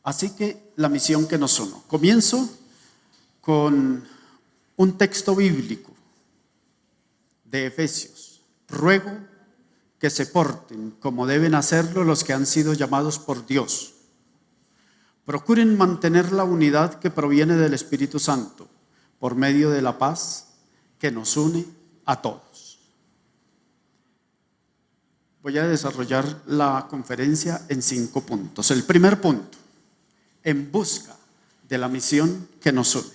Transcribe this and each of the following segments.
Así que la misión que nos une. Comienzo con un texto bíblico de Efesios. Ruego que se porten como deben hacerlo los que han sido llamados por Dios. Procuren mantener la unidad que proviene del Espíritu Santo por medio de la paz que nos une a todos. Voy a desarrollar la conferencia en 5 puntos. El primer punto, en busca de la misión que nos une.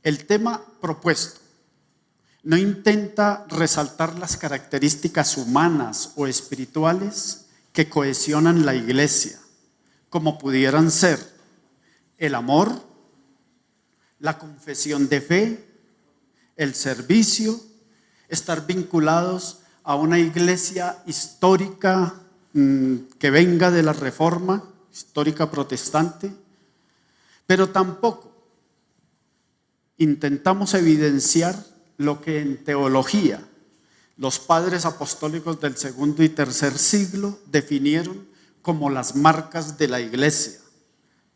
El tema propuesto no intenta resaltar las características humanas o espirituales que cohesionan la iglesia, como pudieran ser el amor, la confesión de fe, el servicio, estar vinculados a una iglesia histórica que venga de la Reforma histórica protestante, pero tampoco intentamos evidenciar lo que en teología los padres apostólicos del segundo y tercer siglo definieron como las marcas de la iglesia,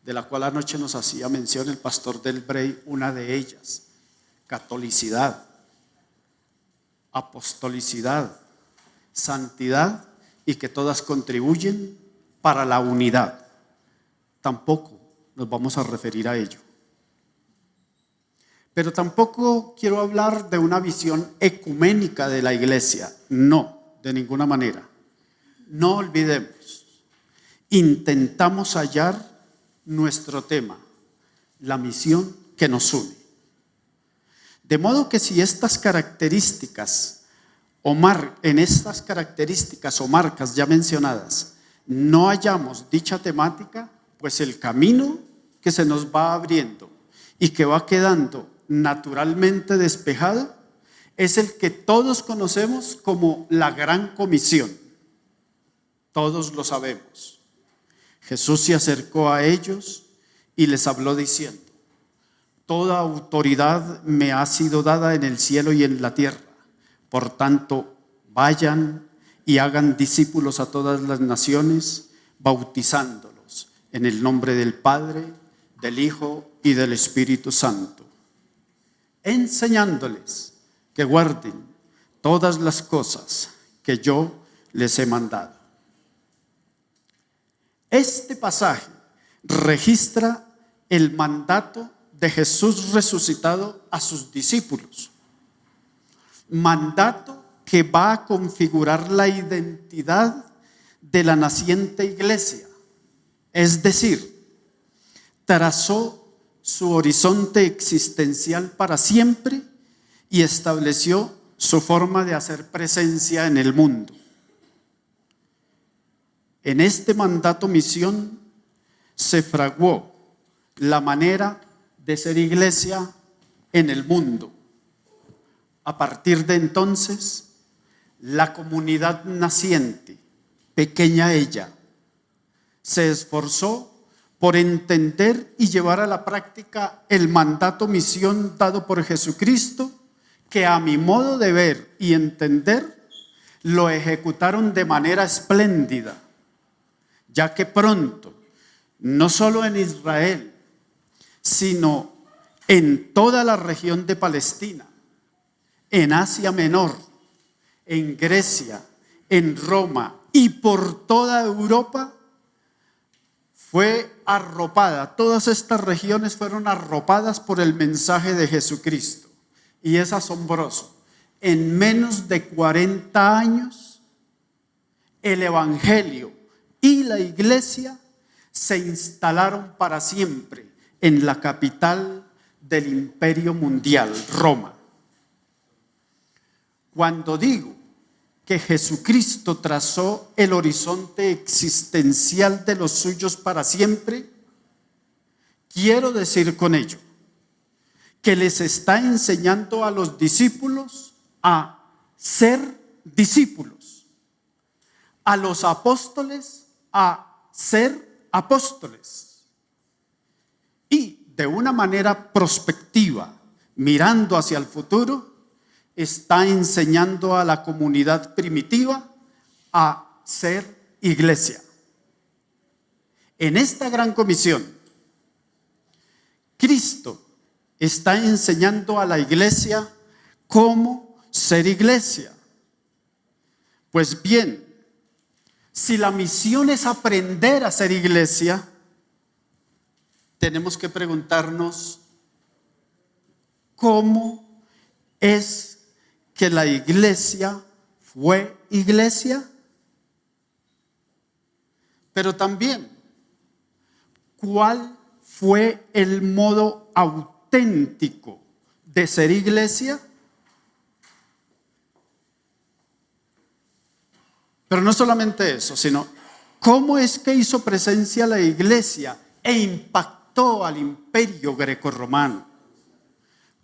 de la cual anoche nos hacía mención el pastor Del Brey, una de ellas: catolicidad, apostolicidad, santidad, y que todas contribuyen para la unidad. Tampoco nos vamos a referir a ello. Pero tampoco quiero hablar de una visión ecuménica de la iglesia. No, de ninguna manera. No olvidemos, intentamos hallar nuestro tema, la misión que nos une. De modo que si estas características en estas características o marcas ya mencionadas no hallamos dicha temática, pues el camino que se nos va abriendo y que va quedando naturalmente despejado es el que todos conocemos como la Gran Comisión. Todos lo sabemos. Jesús se acercó a ellos y les habló diciendo: toda autoridad me ha sido dada en el cielo y en la tierra. Por tanto, vayan y hagan discípulos a todas las naciones, bautizándolos en el nombre del Padre, del Hijo y del Espíritu Santo, enseñándoles que guarden todas las cosas que yo les he mandado. Este pasaje registra el mandato de Jesús resucitado a sus discípulos. Mandato que va a configurar la identidad de la naciente iglesia. Es decir, trazó su horizonte existencial para siempre y estableció su forma de hacer presencia en el mundo. En este mandato misión se fraguó la manera de ser iglesia en el mundo. A partir de entonces, la comunidad naciente, pequeña ella, se esforzó por entender y llevar a la práctica el mandato misión dado por Jesucristo, que a mi modo de ver y entender lo ejecutaron de manera espléndida, ya que pronto, no solo en Israel, sino en toda la región de Palestina, en Asia Menor, en Grecia, en Roma y por toda Europa, fue arropada. Todas estas regiones fueron arropadas por el mensaje de Jesucristo. Y es asombroso. En menos de 40 años, el Evangelio y la iglesia se instalaron para siempre en la capital del imperio mundial, Roma. Cuando digo que Jesucristo trazó el horizonte existencial de los suyos para siempre, quiero decir con ello que les está enseñando a los discípulos a ser discípulos, a los apóstoles a ser apóstoles, y de una manera prospectiva, mirando hacia el futuro, está enseñando a la comunidad primitiva a ser iglesia. En esta gran comisión, Cristo está enseñando a la iglesia cómo ser iglesia. Pues bien, si la misión es aprender a ser iglesia, tenemos que preguntarnos cómo es que la iglesia fue iglesia. Pero también, ¿cuál fue el modo auténtico de ser iglesia? Pero no solamente eso, sino cómo es que hizo presencia la iglesia e impactó al imperio grecorromano.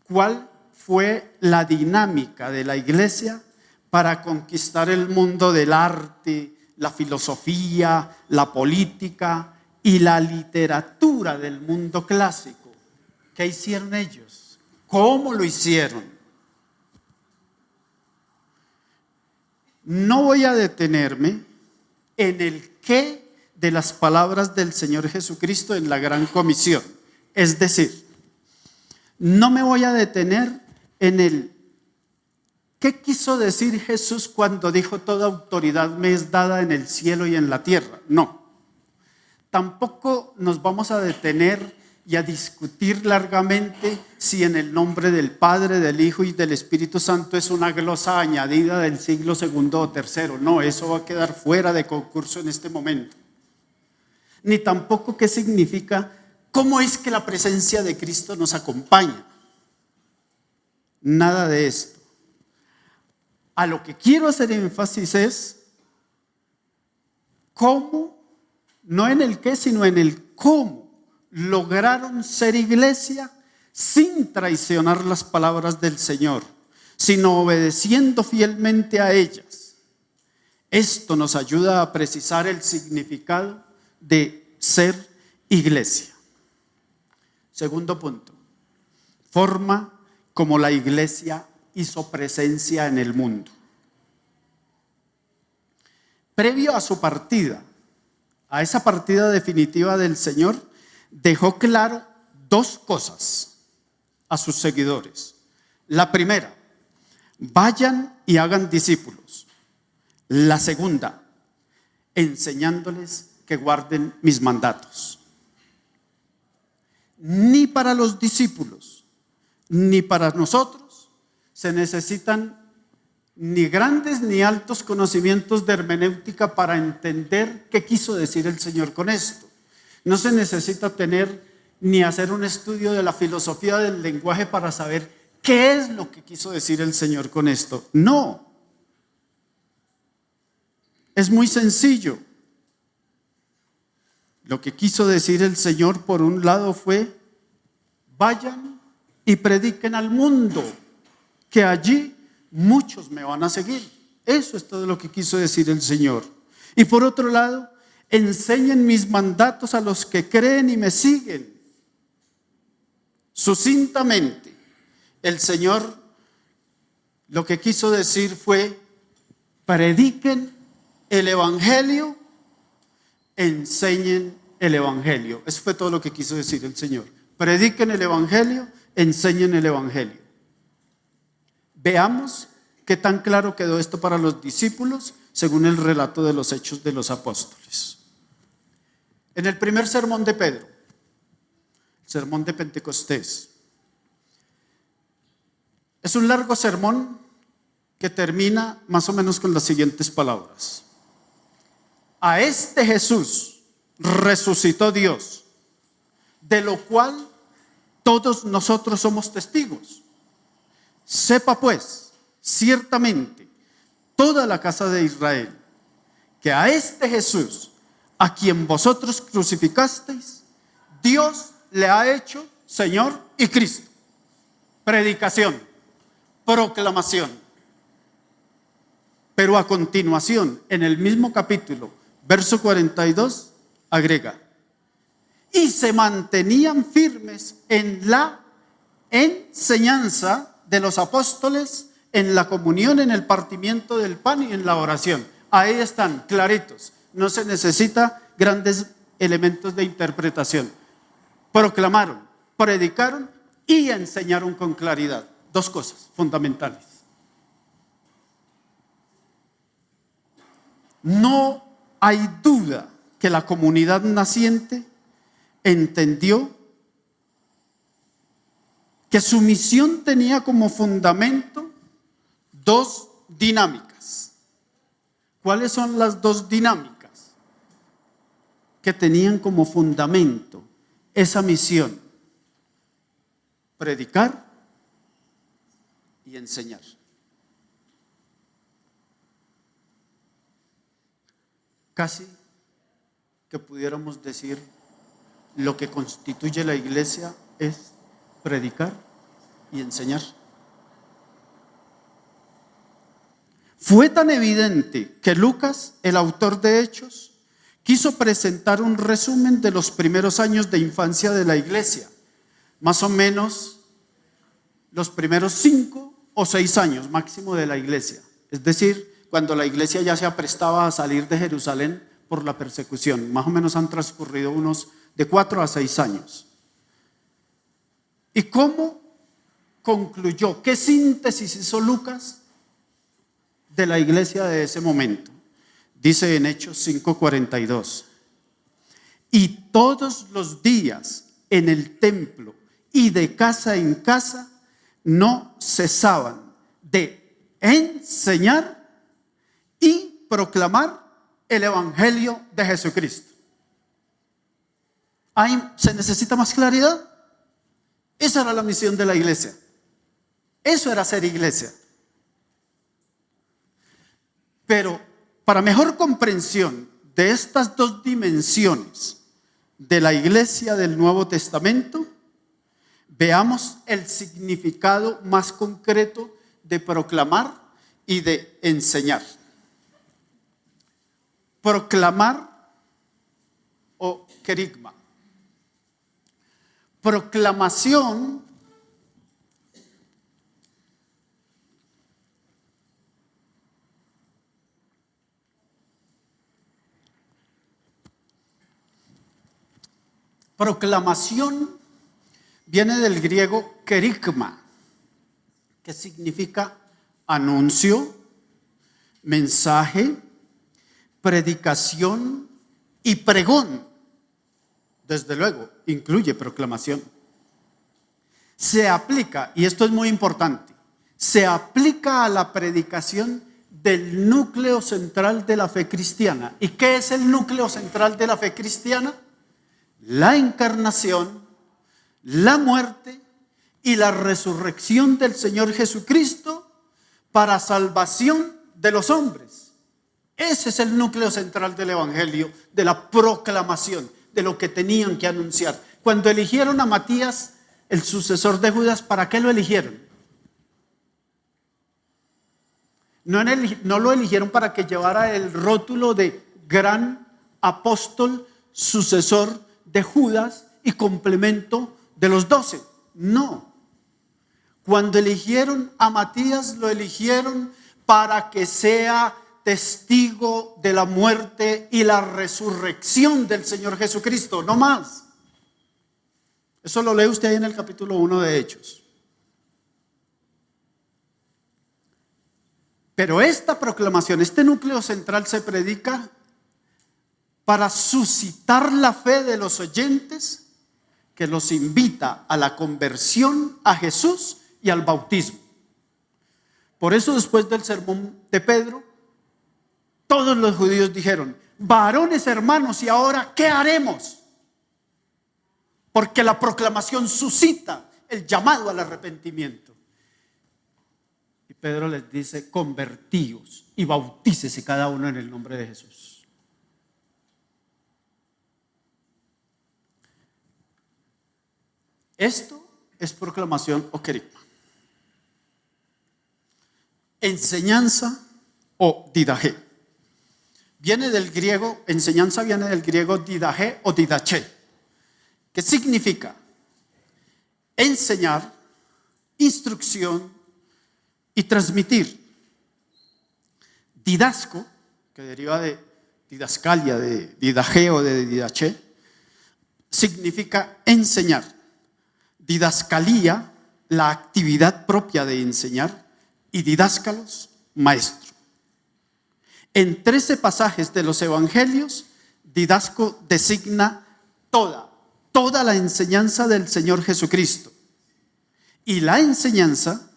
¿Cuál fue la dinámica de la iglesia para conquistar el mundo del arte, la filosofía, la política y la literatura del mundo clásico? ¿Qué hicieron ellos? ¿Cómo lo hicieron? No voy a detenerme en el qué de las palabras del Señor Jesucristo en la Gran Comisión. Es decir, no me voy a detener en el qué quiso decir Jesús cuando dijo: toda autoridad me es dada en el cielo y en la tierra. No. Tampoco nos vamos a detener y a discutir largamente si en el nombre del Padre, del Hijo y del Espíritu Santo es una glosa añadida del siglo segundo o tercero. No, eso va a quedar fuera de concurso en este momento. Ni tampoco qué significa, cómo es que la presencia de Cristo nos acompaña. Nada de esto. A lo que quiero hacer énfasis es cómo, no en el qué, sino en el cómo lograron ser iglesia sin traicionar las palabras del Señor, sino obedeciendo fielmente a ellas. Esto nos ayuda a precisar el significado de ser iglesia. Segundo punto, forma como la iglesia hizo presencia en el mundo. Previo a su partida, a esa partida definitiva del Señor, dejó claro dos cosas a sus seguidores. La primera, vayan y hagan discípulos. La segunda, enseñándoles que guarden mis mandatos. Ni para los discípulos, ni para nosotros se necesitan ni grandes ni altos conocimientos de hermenéutica para entender qué quiso decir el Señor con esto. No se necesita tener ni hacer un estudio de la filosofía del lenguaje para saber qué es lo que quiso decir el Señor con esto. No. Es muy sencillo. Lo que quiso decir el Señor, por un lado, fue: vayan y prediquen al mundo, que allí muchos me van a seguir. Eso es todo lo que quiso decir el Señor. Y por otro lado, enseñen mis mandatos a los que creen y me siguen. Sucintamente, el Señor lo que quiso decir fue: prediquen el Evangelio, enseñen el Evangelio. Eso fue todo lo que quiso decir el Señor. Prediquen el Evangelio, enseñen el Evangelio. Veamos qué tan claro quedó esto para los discípulos según el relato de los Hechos de los Apóstoles. En el primer sermón de Pedro, el sermón de Pentecostés, es un largo sermón que termina más o menos con las siguientes palabras: a este Jesús resucitó Dios, de lo cual todos nosotros somos testigos. Sepa pues, ciertamente, toda la casa de Israel, que a este Jesús, a quien vosotros crucificasteis, Dios le ha hecho Señor y Cristo. Predicación, proclamación. Pero a continuación, en el mismo capítulo, verso 42, agrega: y se mantenían firmes en la enseñanza de los apóstoles, en la comunión, en el partimiento del pan y en la oración. Ahí están, claritos. No se necesita grandes elementos de interpretación. Proclamaron, predicaron y enseñaron con claridad. Dos cosas fundamentales. No hay duda que la comunidad naciente entendió que su misión tenía como fundamento dos dinámicas. ¿Cuáles son las dos dinámicas que tenían como fundamento esa misión? Predicar y enseñar. Casi que pudiéramos decir, lo que constituye la iglesia es predicar y enseñar. Fue tan evidente que Lucas, el autor de Hechos, quiso presentar un resumen de los primeros años de infancia de la iglesia, más o menos los primeros 5 o 6 años máximo de la iglesia, es decir, cuando la iglesia ya se aprestaba a salir de Jerusalén por la persecución. Más o menos han transcurrido unos de 4 a 6 años. ¿Y cómo concluyó? ¿Qué síntesis hizo Lucas de la iglesia de ese momento? Dice en Hechos 5:42: y todos los días en el templo y de casa en casa no cesaban de enseñar y proclamar el evangelio de Jesucristo. ¿Se necesita más claridad? Esa era la misión de la iglesia. Eso era ser iglesia. Pero para mejor comprensión de estas dos dimensiones de la iglesia del Nuevo Testamento, veamos el significado más concreto de proclamar y de enseñar. Proclamar o querigma. Proclamación viene del griego kerygma, que significa anuncio, mensaje, predicación y pregón. Desde luego, incluye proclamación. Se aplica, y esto es muy importante, se aplica a la predicación del núcleo central de la fe cristiana. ¿Y qué es el núcleo central de la fe cristiana? La encarnación, la muerte y la resurrección del Señor Jesucristo para salvación de los hombres. Ese es el núcleo central del evangelio, de la proclamación, de lo que tenían que anunciar. Cuando eligieron a Matías, el sucesor de Judas, ¿para qué lo eligieron? No lo eligieron para que llevara el rótulo de gran apóstol, sucesor de Judas y complemento de los 12. No. Cuando eligieron a Matías, lo eligieron para que sea testigo de la muerte y la resurrección del Señor Jesucristo, no más. Eso lo lee usted ahí en el capítulo 1 de Hechos. Pero esta proclamación, este núcleo central se predica para suscitar la fe de los oyentes, que los invita a la conversión a Jesús y al bautismo. Por eso, después del sermón de Pedro, todos los judíos dijeron: varones hermanos, ¿y ahora qué haremos? Porque la proclamación suscita el llamado al arrepentimiento. Y Pedro les dice: convertíos y bautícese cada uno en el nombre de Jesús. Esto es proclamación o querigma. Enseñanza o didaje. Viene del griego, enseñanza viene del griego didaje o didache, que significa enseñar, instrucción y transmitir. Didasco, que deriva de didascalia, de didaje o de didache, significa enseñar. Didascalía, la actividad propia de enseñar. Y didáscalos, maestro. En 13 pasajes de los evangelios, didasco designa toda la enseñanza del Señor Jesucristo. Y la enseñanza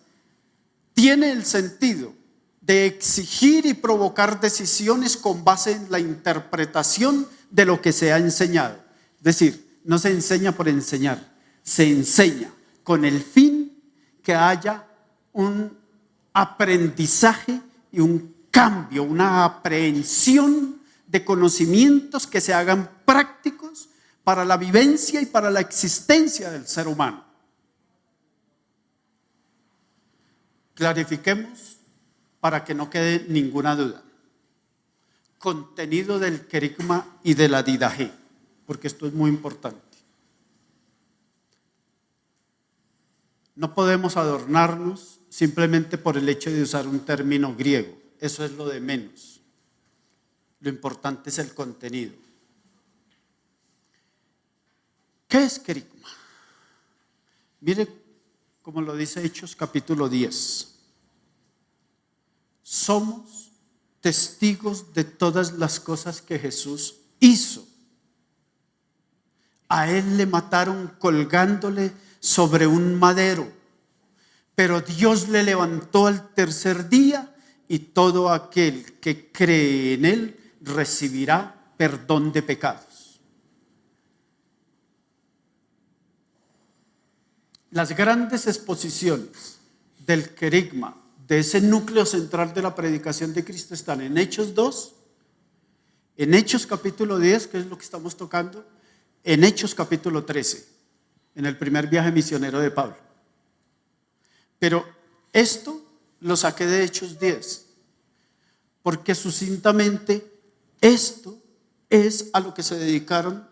tiene el sentido de exigir y provocar decisiones con base en la interpretación de lo que se ha enseñado. Es decir, no se enseña por enseñar, se enseña con el fin que haya un aprendizaje y un cambio, una aprehensión de conocimientos que se hagan prácticos para la vivencia y para la existencia del ser humano. Clarifiquemos para que no quede ninguna duda. Contenido del querigma y de la didaje, porque esto es muy importante. No podemos adornarnos simplemente por el hecho de usar un término griego. Eso es lo de menos. Lo importante es el contenido. ¿Qué es querigma? Mire cómo lo dice Hechos capítulo 10. Somos testigos de todas las cosas que Jesús hizo. A él le mataron colgándole sobre un madero, pero Dios le levantó al tercer día y todo aquel que cree en él recibirá perdón de pecados. Las grandes exposiciones del querigma, de ese núcleo central de la predicación de Cristo, están en Hechos 2, en Hechos capítulo 10, que es lo que estamos tocando, en Hechos capítulo 13, en el primer viaje misionero de Pablo. Pero esto lo saqué de Hechos 10, porque sucintamente esto es a lo que se dedicaron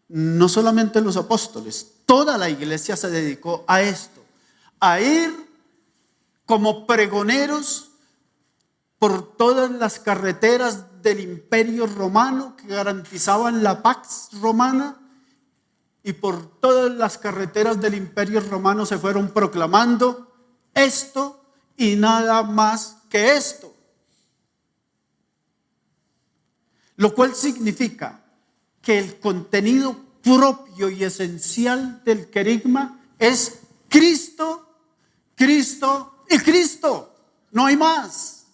no solamente los apóstoles, toda la iglesia se dedicó a esto, a ir como pregoneros por todas las carreteras del Imperio Romano que garantizaban la Pax Romana, y por todas las carreteras del Imperio Romano se fueron proclamando esto y nada más que esto. Lo cual significa que el contenido propio y esencial del querigma es Cristo, Cristo y Cristo. No hay más.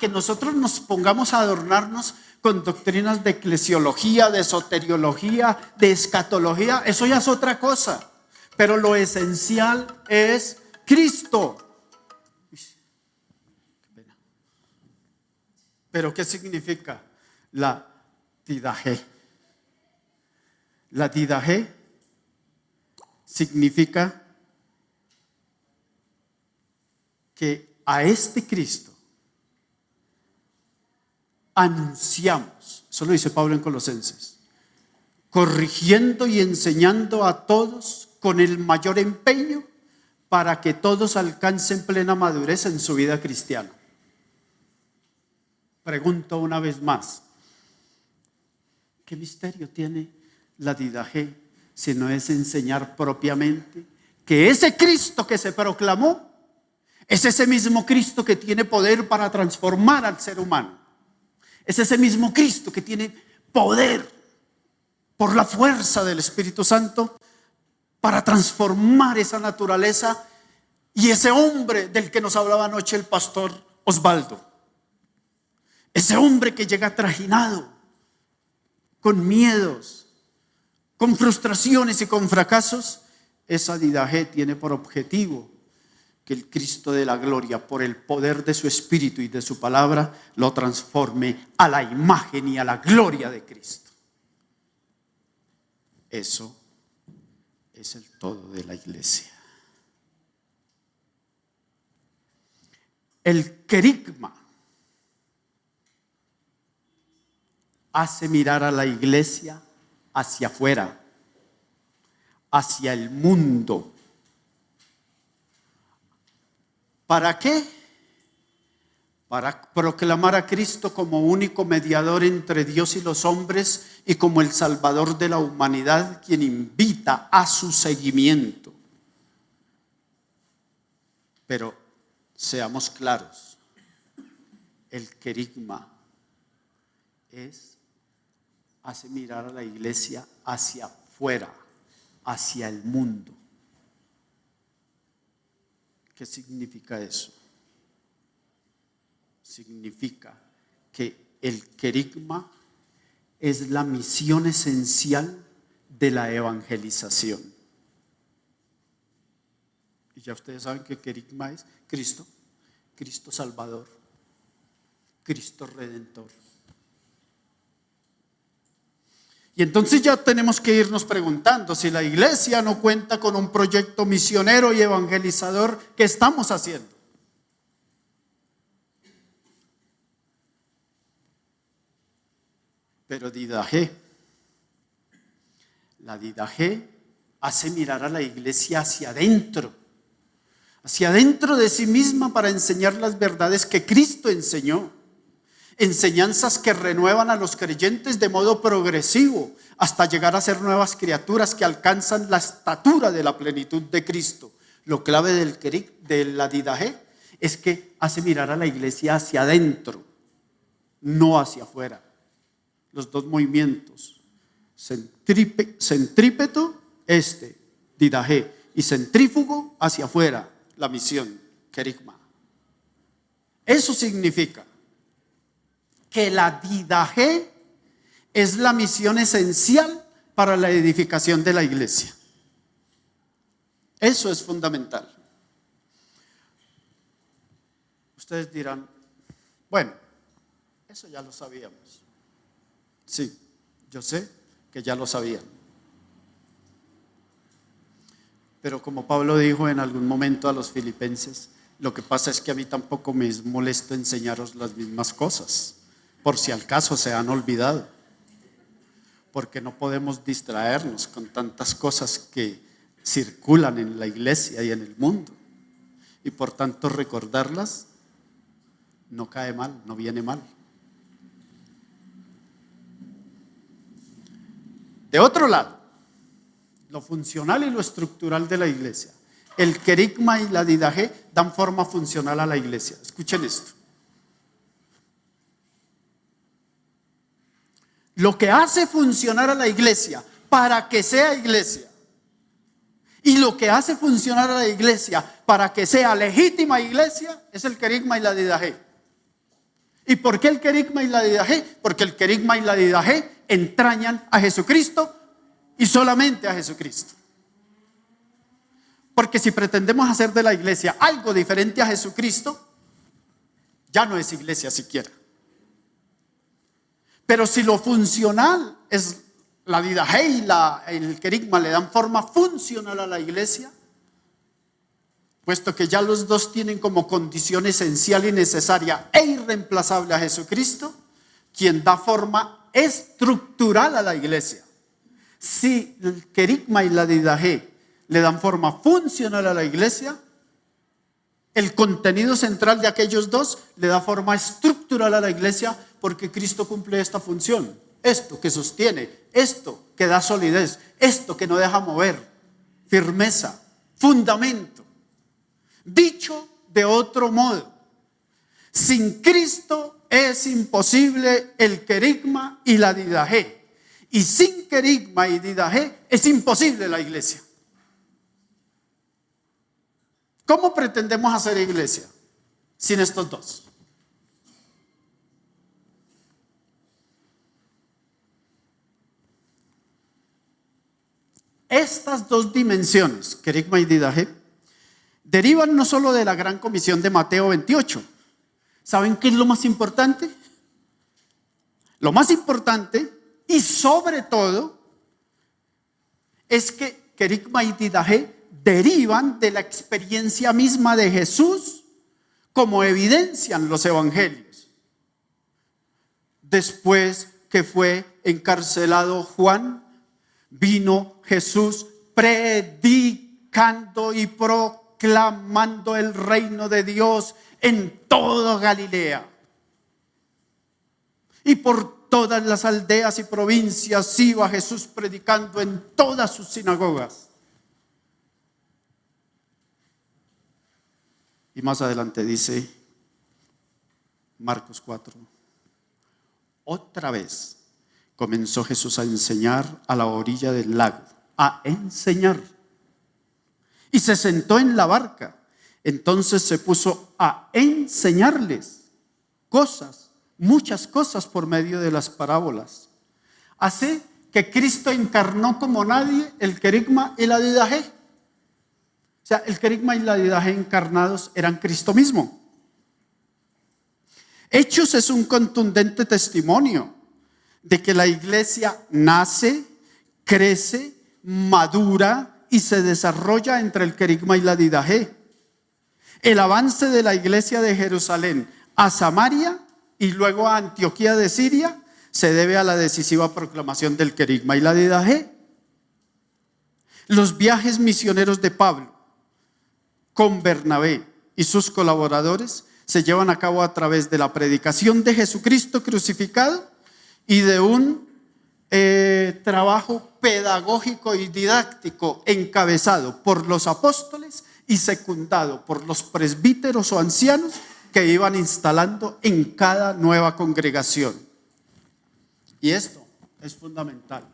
Que nosotros nos pongamos a adornarnos con doctrinas de eclesiología, de soteriología, de escatología, eso ya es otra cosa. Pero lo esencial es Cristo. ¿Pero qué significa la didaje? La didaje significa que a este Cristo anunciamos, eso lo dice Pablo en Colosenses, corrigiendo y enseñando a todos con el mayor empeño para que todos alcancen plena madurez en su vida cristiana. Pregunto una vez más, ¿qué misterio tiene la didaje si no es enseñar propiamente que ese Cristo que se proclamó es ese mismo Cristo que tiene poder para transformar al ser humano? Es ese mismo Cristo que tiene poder por la fuerza del Espíritu Santo para transformar esa naturaleza y ese hombre del que nos hablaba anoche el pastor Osvaldo. Ese hombre que llega trajinado, con miedos, con frustraciones y con fracasos. Esa didaje tiene por objetivo que el Cristo de la gloria, por el poder de su Espíritu y de su palabra, lo transforme a la imagen y a la gloria de Cristo. Eso es el todo de la iglesia. El querigma hace mirar a la iglesia hacia afuera, hacia el mundo. ¿Para qué? para proclamar a Cristo como único mediador entre Dios y los hombres y como el Salvador de la humanidad, quien invita a su seguimiento. Pero seamos claros, el querigma hace mirar a la iglesia hacia afuera, hacia el mundo. ¿Qué significa eso? Significa que el querigma es la misión esencial de la evangelización. Y ya ustedes saben que querigma es Cristo, Cristo Salvador, Cristo Redentor. Y entonces ya tenemos que irnos preguntando, si la iglesia no cuenta con un proyecto misionero y evangelizador, ¿qué estamos haciendo? Pero Didache, la Didache hace mirar a la iglesia hacia adentro de sí misma para enseñar las verdades que Cristo enseñó. Enseñanzas que renuevan a los creyentes de modo progresivo hasta llegar a ser nuevas criaturas que alcanzan la estatura de la plenitud de Cristo. Lo clave de la Didache es que hace mirar a la iglesia hacia adentro, no hacia afuera. Los dos movimientos, centrípeto, Didache, y centrífugo hacia afuera, la misión, querigma. Eso significa que la Didache es la misión esencial para la edificación de la iglesia. Eso es fundamental. Ustedes dirán, bueno, eso ya lo sabíamos. Sí, yo sé que ya lo sabían. Pero como Pablo dijo en algún momento a los filipenses, lo que pasa es que a mí tampoco me es molesto enseñaros las mismas cosas, por si al caso se han olvidado. Porque no podemos distraernos con tantas cosas que circulan en la iglesia y en el mundo. Y por tanto recordarlas no cae mal, no viene mal. De otro lado, lo funcional y lo estructural de la iglesia. El querigma y la Didache dan forma funcional a la iglesia. Escuchen esto. Lo que hace funcionar a la iglesia para que sea iglesia y lo que hace funcionar a la iglesia para que sea legítima iglesia es el querigma y la Didache. ¿Y por qué el querigma y la Didache? Porque el querigma y la Didache entrañan a Jesucristo y solamente a Jesucristo. Porque si pretendemos hacer de la iglesia algo diferente a Jesucristo, ya no es iglesia siquiera. Pero si lo funcional es la Didache y el querigma le dan forma funcional a la iglesia, puesto que ya los dos tienen como condición esencial y necesaria e irreemplazable a Jesucristo, quien da forma estructural a la iglesia. Si el querigma y la Didache le dan forma funcional a la iglesia, el contenido central de aquellos dos le da forma estructural a la iglesia, porque Cristo cumple esta función, esto que sostiene, esto que da solidez, esto que no deja mover, firmeza, fundamento. Dicho de otro modo, sin Cristo es imposible el querigma y la Didache, y sin querigma y Didache es imposible la iglesia. ¿Cómo pretendemos hacer iglesia sin estos dos? Estas dos dimensiones, querigma y Didache, derivan no solo de la gran comisión de Mateo 28. ¿Saben qué es lo más importante? Lo más importante y sobre todo es que querigma y Didache derivan de la experiencia misma de Jesús, como evidencian los evangelios. Después que fue encarcelado Juan, vino Jesús predicando y proclamando proclamando el reino de Dios en toda Galilea. Y por todas las aldeas y provincias iba Jesús predicando en todas sus sinagogas. Y más adelante dice Marcos 4. Otra vez comenzó Jesús a enseñar a la orilla del lago, a enseñar. Y se sentó en la barca. Entonces se puso a enseñarles cosas, muchas cosas por medio de las parábolas. Así que Cristo encarnó como nadie el querigma y la didaje. O sea, el querigma y la didaje encarnados eran Cristo mismo. Hechos es un contundente testimonio de que la iglesia nace, crece, madura y se desarrolla entre el querigma y la didaje. El avance de la iglesia de Jerusalén a Samaria y luego a Antioquía de Siria se debe a la decisiva proclamación del querigma y la didaje. Los viajes misioneros de Pablo con Bernabé y sus colaboradores se llevan a cabo a través de la predicación de Jesucristo crucificado y de un trabajo pedagógico y didáctico encabezado por los apóstoles y secundado por los presbíteros o ancianos que iban instalando en cada nueva congregación. Y esto es fundamental.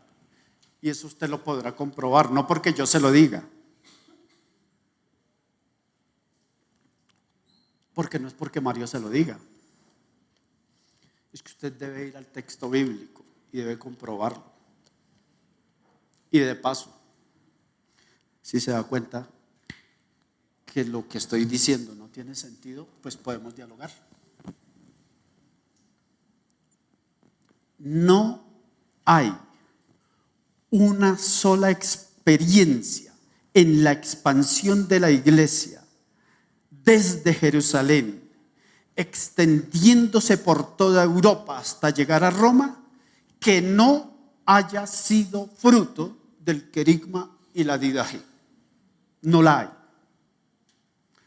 Y eso usted lo podrá comprobar, no porque yo se lo diga. Porque no es porque Mario se lo diga. Es que usted debe ir al texto bíblico y debe comprobarlo. Y de paso, si se da cuenta que lo que estoy diciendo no tiene sentido, pues podemos dialogar. No hay una sola experiencia en la expansión de la iglesia desde Jerusalén, extendiéndose por toda Europa hasta llegar a Roma, que no haya sido fruto del querigma y la didaje. No la hay.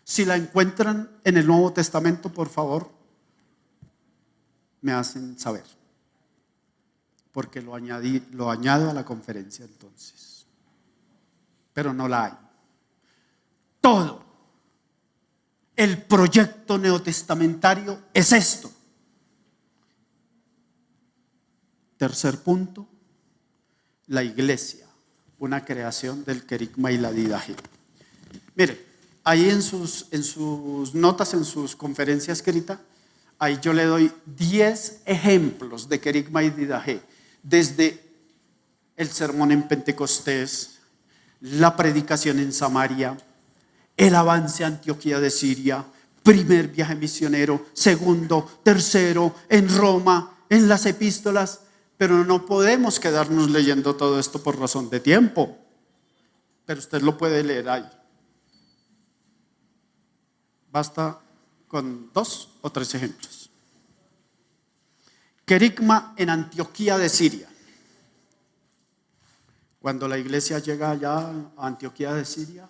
Si la encuentran en el Nuevo Testamento, por favor, me hacen saber, porque lo añado a la conferencia entonces. Pero no la hay. Todo el proyecto neotestamentario es esto. Tercer punto, la iglesia, una creación del querigma y la didaje. Mire, ahí en sus notas, en sus conferencias escritas, ahí yo le doy 10 ejemplos de querigma y didaje, desde el sermón en Pentecostés, la predicación en Samaria, el avance a Antioquía de Siria, primer viaje misionero, segundo, tercero, en Roma, en las epístolas, pero no podemos quedarnos leyendo todo esto por razón de tiempo. Pero usted lo puede leer ahí. Basta con 2 o 3 ejemplos. Querigma en Antioquía de Siria. Cuando la iglesia llega allá a Antioquía de Siria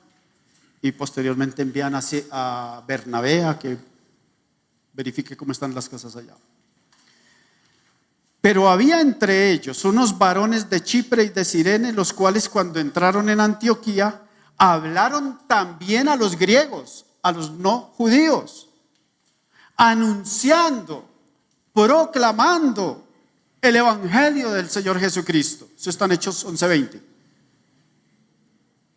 y posteriormente envían a Bernabé a que verifique cómo están las cosas allá. Pero había entre ellos unos varones de Chipre y de Cirene, los cuales cuando entraron en Antioquía hablaron también a los griegos, a los no judíos, anunciando, proclamando el evangelio del Señor Jesucristo. Eso está en Hechos 11:20.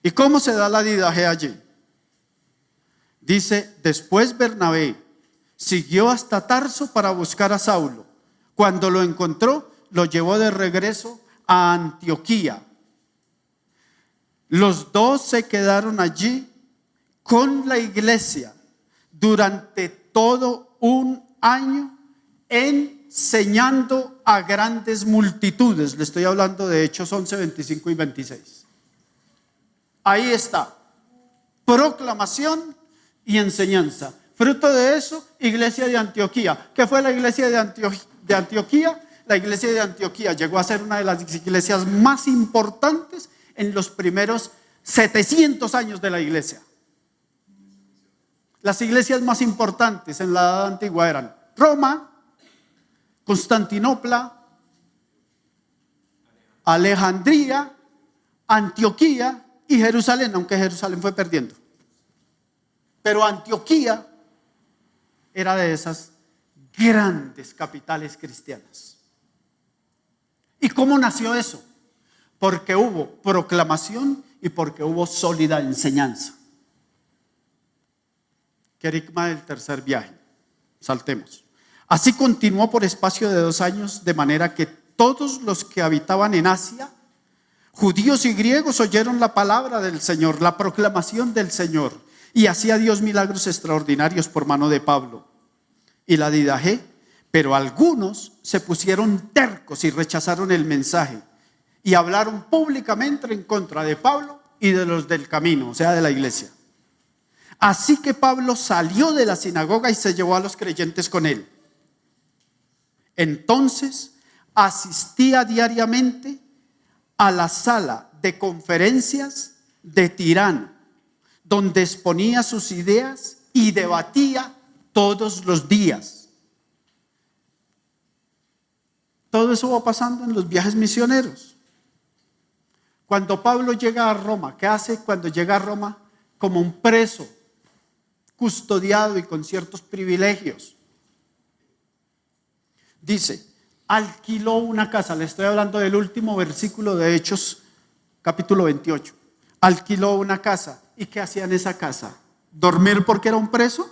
¿Y cómo se da la didaje allí? Dice, después Bernabé siguió hasta Tarso para buscar a Saulo. Cuando lo encontró, lo llevó de regreso a Antioquía. Los dos se quedaron allí con la iglesia durante todo un año, enseñando a grandes multitudes. Le estoy hablando de Hechos 11, 25 y 26. Ahí está, proclamación y enseñanza. Fruto de eso, iglesia de Antioquía. ¿Qué fue la iglesia de Antioquía? La iglesia de Antioquía llegó a ser una de las iglesias más importantes en los primeros 700 años de la iglesia. Las iglesias más importantes en la Edad Antigua eran Roma, Constantinopla, Alejandría, Antioquía y Jerusalén, aunque Jerusalén fue perdiendo. Pero Antioquía era de esas grandes capitales cristianas. ¿Y cómo nació eso? Porque hubo proclamación y porque hubo sólida enseñanza. Querigma del tercer viaje. Saltemos. Así continuó por espacio de 2 años, de manera que todos los que habitaban en Asia, judíos y griegos, oyeron la palabra del Señor, la proclamación del Señor, y hacía Dios milagros extraordinarios por mano de Pablo y la Didaje. Pero algunos se pusieron tercos y rechazaron el mensaje y hablaron públicamente en contra de Pablo y de los del camino, o sea, de la iglesia. Así que Pablo salió de la sinagoga y se llevó a los creyentes con él. Entonces asistía diariamente a la sala de conferencias de Tirano, donde exponía sus ideas y debatía todos los días. Todo eso va pasando en los viajes misioneros. Cuando Pablo llega a Roma, ¿qué hace cuando llega a Roma? Como un preso, custodiado y con ciertos privilegios. Dice, alquiló una casa. Le estoy hablando del último versículo de Hechos, capítulo 28. Alquiló una casa. ¿Y qué hacía en esa casa? ¿Dormir porque era un preso?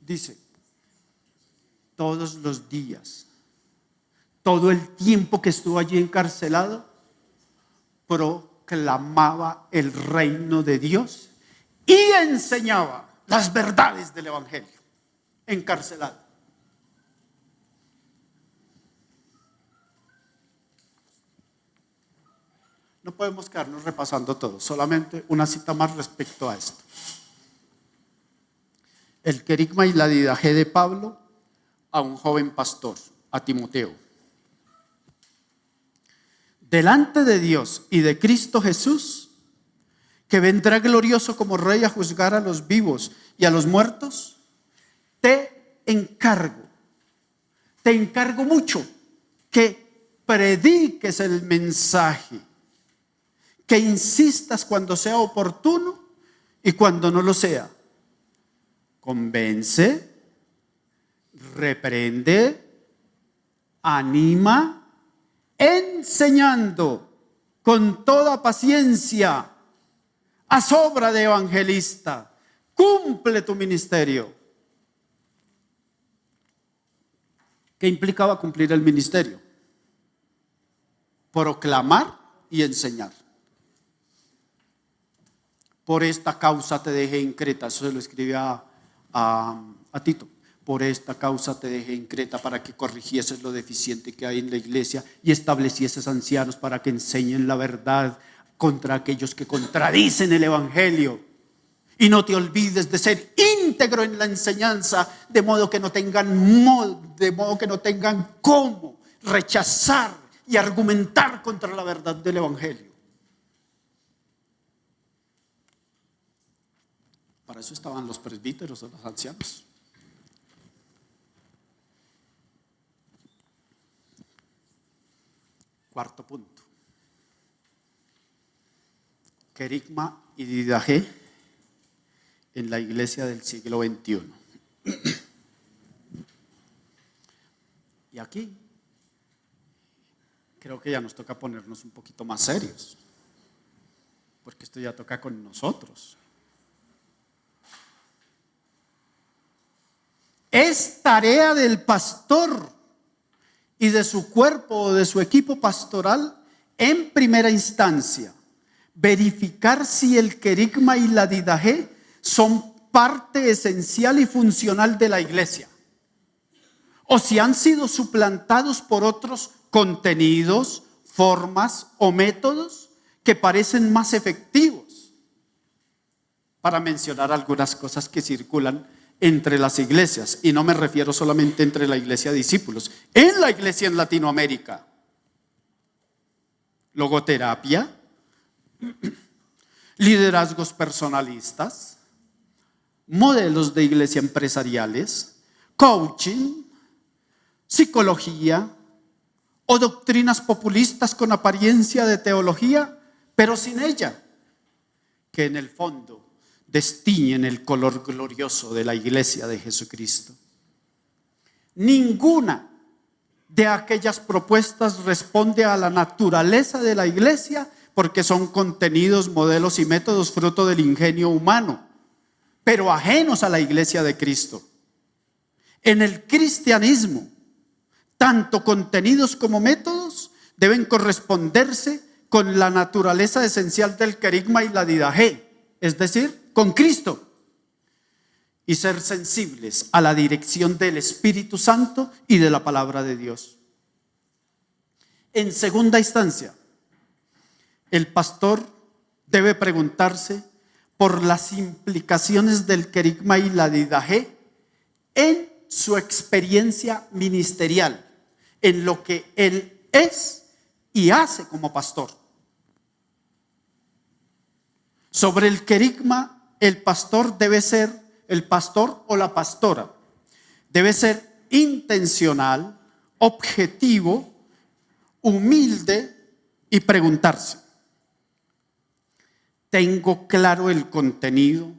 Dice, todos los días, todo el tiempo que estuvo allí encarcelado, proclamaba el reino de Dios y enseñaba las verdades del evangelio, encarcelado. No podemos quedarnos repasando todo, solamente una cita más respecto a esto. El querigma y la didaje de Pablo a un joven pastor, a Timoteo. Delante de Dios y de Cristo Jesús, que vendrá glorioso como Rey a juzgar a los vivos y a los muertos, te encargo mucho que prediques el mensaje, que insistas cuando sea oportuno y cuando no lo sea. Convence, reprende, anima, enseñando con toda paciencia. Haz obra de evangelista, cumple tu ministerio. ¿Qué implicaba cumplir el ministerio? Proclamar y enseñar. Por esta causa te dejé en Creta. Eso se lo escribía a Tito. Por esta causa te dejé en Creta, para que corrigieses lo deficiente que hay en la iglesia y establecieses ancianos para que enseñen la verdad contra aquellos que contradicen el evangelio. Y no te olvides de ser íntegro en la enseñanza, de modo que no tengan cómo rechazar y argumentar contra la verdad del evangelio. Para eso estaban los presbíteros o los ancianos. Cuarto punto. Querigma y didaje en la iglesia del siglo XXI. Y aquí creo que ya nos toca ponernos un poquito más serios, porque esto ya toca con nosotros. Es tarea del pastor y de su cuerpo o de su equipo pastoral, en primera instancia, verificar si el querigma y la didaje son parte esencial y funcional de la iglesia, o si han sido suplantados por otros contenidos, formas o métodos que parecen más efectivos, para mencionar algunas cosas que circulan entre las iglesias. Y no me refiero solamente entre la iglesia de discípulos, en la iglesia en Latinoamérica. Logoterapia, liderazgos personalistas, modelos de iglesia empresariales, coaching, psicología o doctrinas populistas con apariencia de teología, pero sin ella, que en el fondo destiñen el color glorioso de la iglesia de Jesucristo. Ninguna de aquellas propuestas responde a la naturaleza de la iglesia, porque son contenidos, modelos y métodos fruto del ingenio humano, pero ajenos a la iglesia de Cristo. En el cristianismo, tanto contenidos como métodos deben corresponderse con la naturaleza esencial del querigma y la didaje, es decir, con Cristo, y ser sensibles a la dirección del Espíritu Santo y de la palabra de Dios. En segunda instancia, el pastor debe preguntarse por las implicaciones del querigma y la didaje en su experiencia ministerial, en lo que él es y hace como pastor. Sobre el querigma, el pastor o la pastora debe ser intencional, objetivo, humilde y preguntarse: ¿tengo claro el contenido,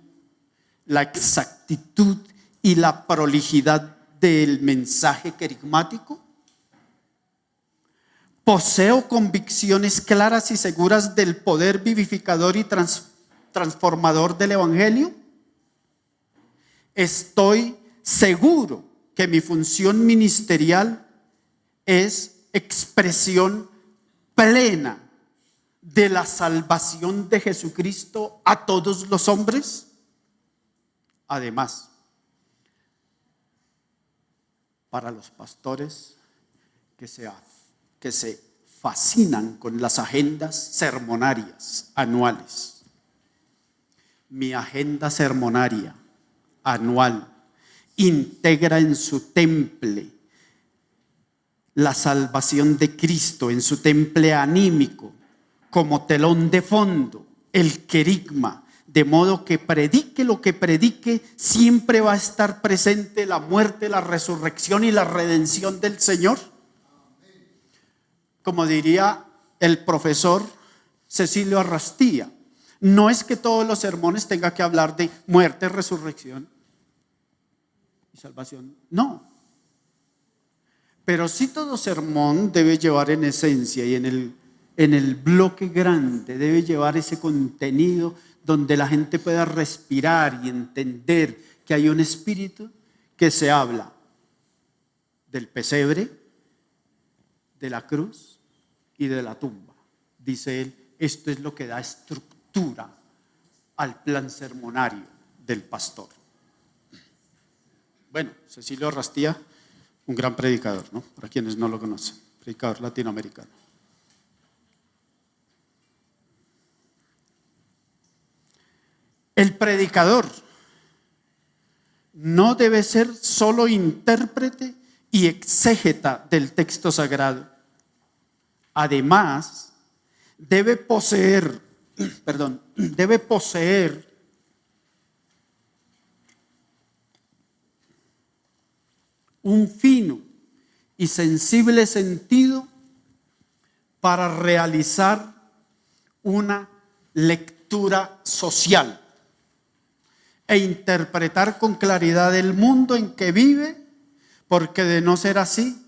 la exactitud y la prolijidad del mensaje querigmático? ¿Poseo convicciones claras y seguras del poder vivificador y transformador del Evangelio? Estoy seguro que mi función ministerial es expresión plena de la salvación de Jesucristo a todos los hombres. Además, para los pastores que se fascinan con las agendas sermonarias anuales, mi agenda sermonaria anual integra en su temple la salvación de Cristo, en su temple anímico, como telón de fondo, el querigma, de modo que predique lo que predique, siempre va a estar presente la muerte, la resurrección y la redención del Señor. Como diría el profesor Cecilio Arrastía, no es que todos los sermones tengan que hablar de muerte, resurrección y salvación, no. Pero sí todo sermón debe llevar en esencia y en el bloque grande debe llevar ese contenido donde la gente pueda respirar y entender que hay un espíritu que se habla del pesebre, de la cruz y de la tumba. Dice él, esto es lo que da estructura al plan sermonario del pastor. Bueno, Cecilio Arrastía, un gran predicador, ¿no? Para quienes no lo conocen, predicador latinoamericano. El predicador no debe ser solo intérprete y exégeta del texto sagrado. Además, debe poseer un fino y sensible sentido para realizar una lectura social e interpretar con claridad el mundo en que vive, porque de no ser así,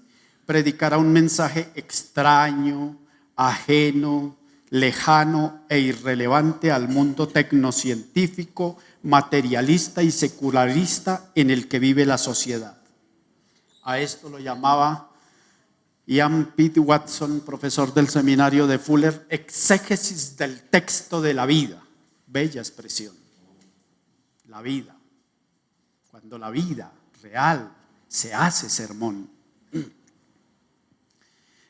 predicará un mensaje extraño, ajeno, lejano e irrelevante al mundo tecnocientífico, materialista y secularista en el que vive la sociedad. A esto lo llamaba Ian P. Watson, profesor del seminario de Fuller, exégesis del texto de la vida. Bella expresión. La vida. Cuando la vida real se hace sermón.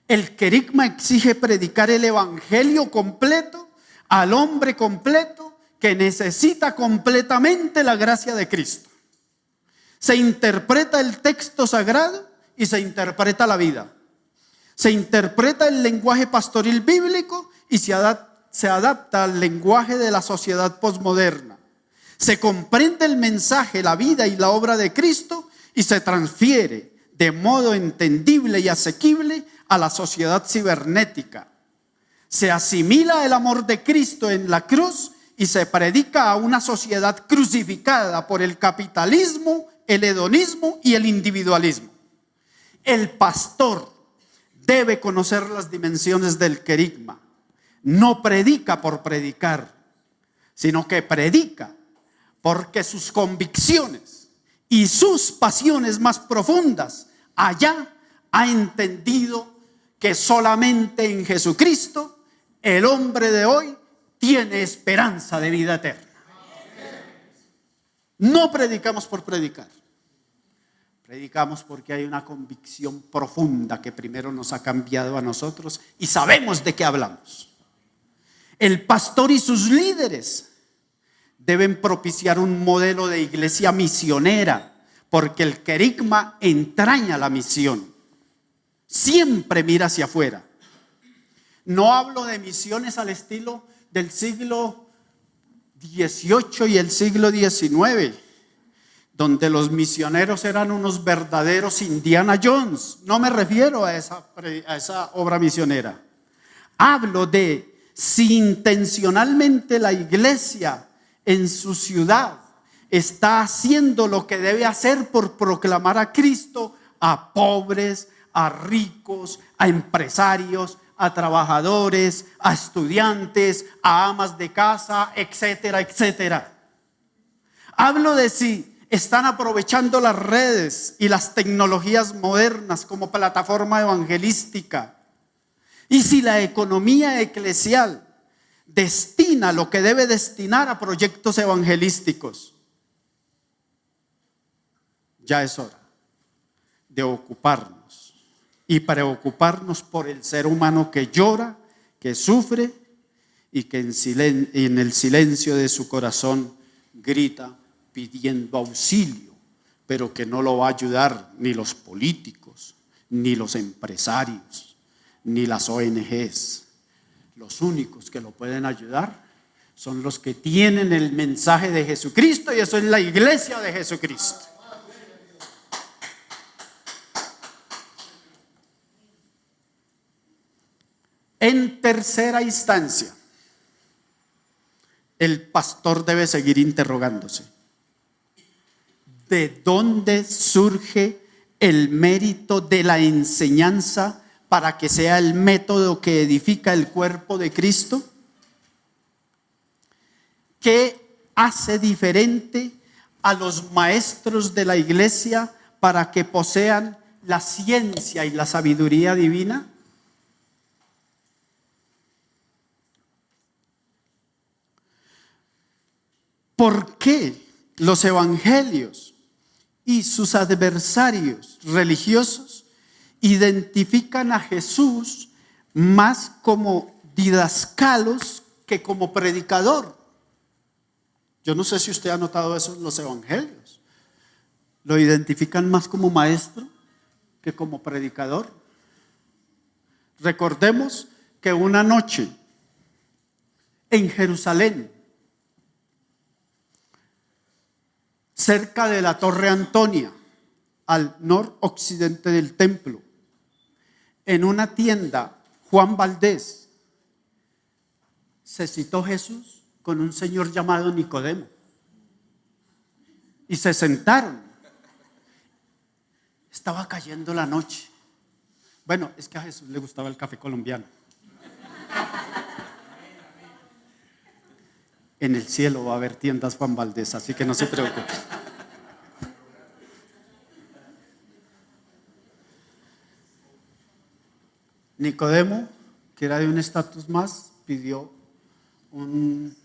El querigma exige predicar el evangelio completo al hombre completo que necesita completamente la gracia de Cristo. Se interpreta el texto sagrado y se interpreta la vida. Se interpreta el lenguaje pastoril bíblico y se se adapta al lenguaje de la sociedad posmoderna. Se comprende el mensaje, la vida y la obra de Cristo y se transfiere de modo entendible y asequible a la sociedad cibernética. Se asimila el amor de Cristo en la cruz y se predica a una sociedad crucificada por el capitalismo, el hedonismo y el individualismo. El pastor debe conocer las dimensiones del querigma. No predica por predicar, sino que predica porque sus convicciones y sus pasiones más profundas allá ha entendido que solamente en Jesucristo el hombre de hoy tiene esperanza de vida eterna. No predicamos por predicar. Predicamos porque hay una convicción profunda que primero nos ha cambiado a nosotros y sabemos de qué hablamos. El pastor y sus líderes deben propiciar un modelo de iglesia misionera, porque el querigma entraña la misión. Siempre mira hacia afuera. No hablo de misiones al estilo del siglo XVIII y el siglo XIX, donde los misioneros eran unos verdaderos Indiana Jones. No me refiero a esa obra misionera. Hablo de si intencionalmente la iglesia en su ciudad está haciendo lo que debe hacer por proclamar a Cristo a pobres, a ricos, a empresarios, a trabajadores, a estudiantes, a amas de casa, etcétera, etcétera. Hablo de si están aprovechando las redes y las tecnologías modernas como plataforma evangelística. Y si la economía eclesial destina lo que debe destinar a proyectos evangelísticos. Ya es hora de ocuparnos y preocuparnos por el ser humano que llora, que sufre y que en el silencio de su corazón grita pidiendo auxilio, pero que no lo va a ayudar ni los políticos, ni los empresarios, ni las ONGs. Los únicos que lo pueden ayudar son los que tienen el mensaje de Jesucristo, y eso es la iglesia de Jesucristo. En tercera instancia, el pastor debe seguir interrogándose: ¿de dónde surge el mérito de la enseñanza para que sea el método que edifica el cuerpo de Cristo? ¿Qué hace diferente a los maestros de la iglesia para que posean la ciencia y la sabiduría divina? ¿Por qué los evangelios y sus adversarios religiosos identifican a Jesús más como didascalos que como predicador? Yo no sé si usted ha notado eso en los evangelios. Lo identifican más como maestro que como predicador. Recordemos que una noche en Jerusalén, cerca de la Torre Antonia, al noroccidente del templo, en una tienda, Juan Valdés se citó Jesús con un señor llamado Nicodemo y se sentaron. Estaba cayendo la noche. Bueno, es que a Jesús le gustaba el café colombiano. En el cielo va a haber tiendas Juan Valdés, así que no se preocupe. Nicodemo, que era de un estatus más, pidió un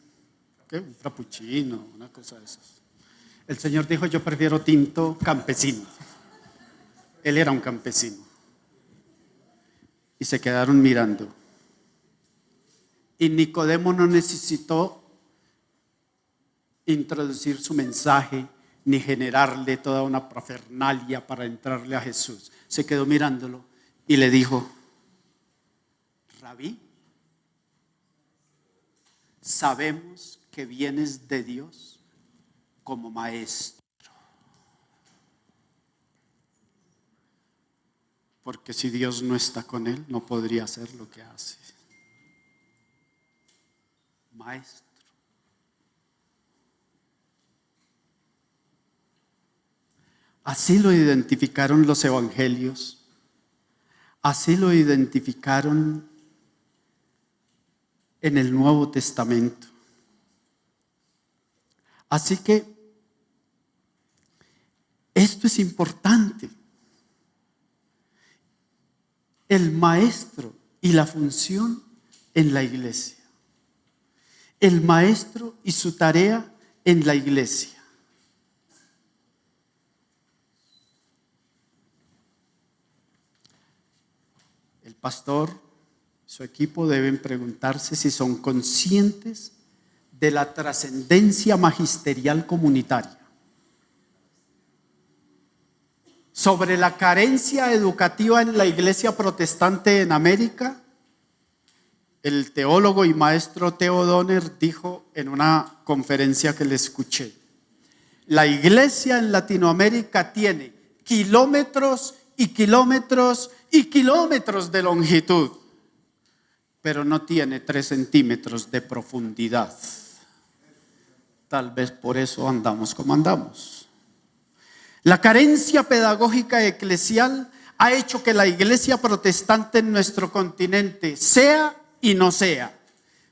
frappuccino, una cosa de esas. El Señor dijo: yo prefiero tinto campesino. Él era un campesino. Y se quedaron mirando. Y Nicodemo no necesitó introducir su mensaje ni generarle toda una parafernalia para entrarle a Jesús. Se quedó mirándolo y le dijo: Rabí, sabemos que vienes de Dios como maestro. Porque si Dios no está con él, no podría hacer lo que hace. Maestro. Así lo identificaron los evangelios. Así lo identificaron en el Nuevo Testamento. Así que esto es importante. El maestro y la función en la iglesia. El maestro y su tarea en la iglesia. El pastor y su equipo deben preguntarse si son conscientes de la trascendencia magisterial comunitaria. Sobre la carencia educativa en la iglesia protestante en América, el teólogo y maestro Theo Donner dijo en una conferencia que le escuché: la iglesia en Latinoamérica tiene kilómetros y kilómetros y kilómetros de longitud, pero no tiene 3 centímetros de profundidad. Tal vez por eso andamos como andamos. La carencia pedagógica eclesial ha hecho que la iglesia protestante en nuestro continente sea y no sea,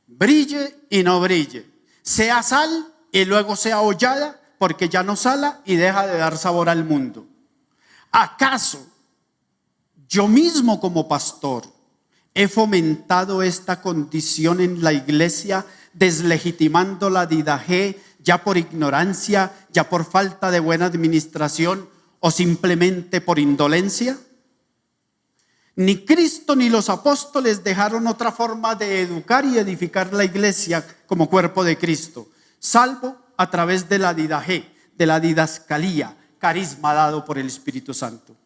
brille y no brille, sea sal y luego sea hollada, porque ya no sala y deja de dar sabor al mundo. ¿Acaso yo mismo como pastor he fomentado esta condición en la iglesia, deslegitimando la didaje ya por ignorancia, ya por falta de buena administración o simplemente por indolencia? Ni Cristo ni los apóstoles dejaron otra forma de educar y edificar la iglesia como cuerpo de Cristo, salvo a través de la didaje, de la didascalía, carisma dado por el Espíritu Santo.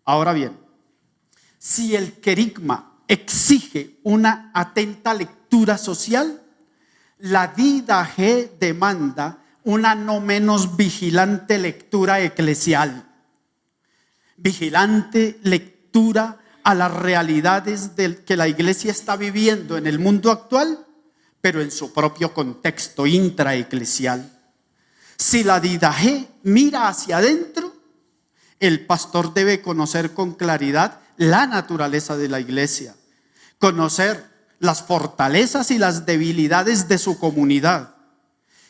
Ahora bien, si el querigma exige una atenta lectura social, la didaje demanda una no menos vigilante lectura eclesial. Vigilante lectura a las realidades que la iglesia está viviendo en el mundo actual, pero en su propio contexto intraeclesial. Si la didaje mira hacia adentro, el pastor debe conocer con claridad la naturaleza de la iglesia, conocer las fortalezas y las debilidades de su comunidad.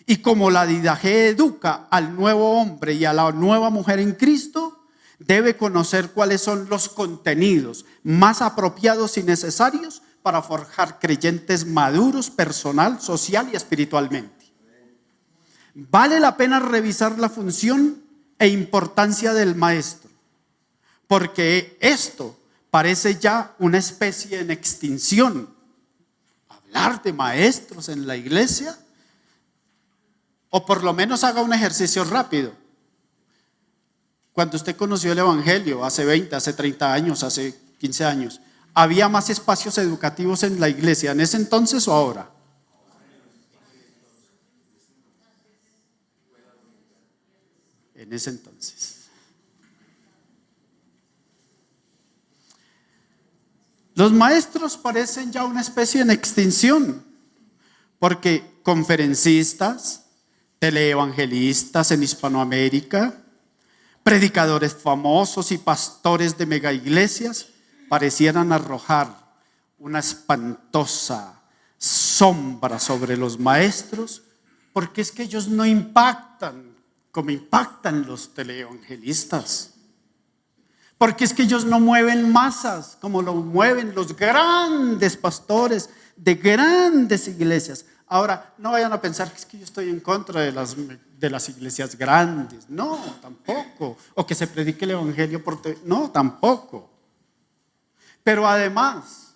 Y como la didaje educa al nuevo hombre y a la nueva mujer en Cristo, debe conocer cuáles son los contenidos más apropiados y necesarios para forjar creyentes maduros personal, social y espiritualmente. Vale la pena revisar la función e importancia del maestro, porque esto parece ya una especie en extinción. Hablar de maestros en la iglesia, o por lo menos haga un ejercicio rápido. Cuando usted conoció el evangelio hace 20, hace 30 años, hace 15 años, ¿había más espacios educativos en la iglesia en ese entonces o ahora? En ese entonces. Los maestros parecen ya una especie en extinción, porque conferencistas, teleevangelistas en Hispanoamérica, predicadores famosos y pastores de megaiglesias parecieran arrojar una espantosa sombra sobre los maestros, porque es que ellos no impactan como impactan los teleevangelistas, porque es que ellos no mueven masas como lo mueven los grandes pastores de grandes iglesias. Ahora, no vayan a pensar que es que yo estoy en contra de las iglesias grandes. No, tampoco. O que se predique el evangelio no, tampoco. Pero además,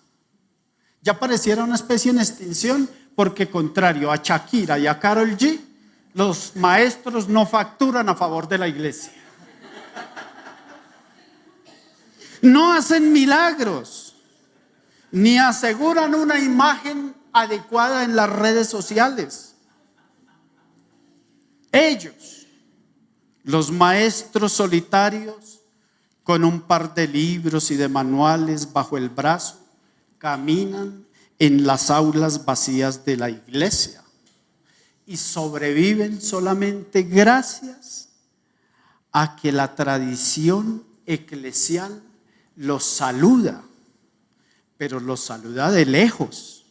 ya pareciera una especie en extinción, porque contrario a Shakira y a Karol G, los maestros no facturan a favor de la iglesia. No hacen milagros, ni aseguran una imagen adecuada en las redes sociales. Ellos, los maestros solitarios, con un par de libros y de manuales bajo el brazo, caminan en las aulas vacías de la iglesia y sobreviven solamente gracias a que la tradición eclesial los saluda, pero los saluda de lejos,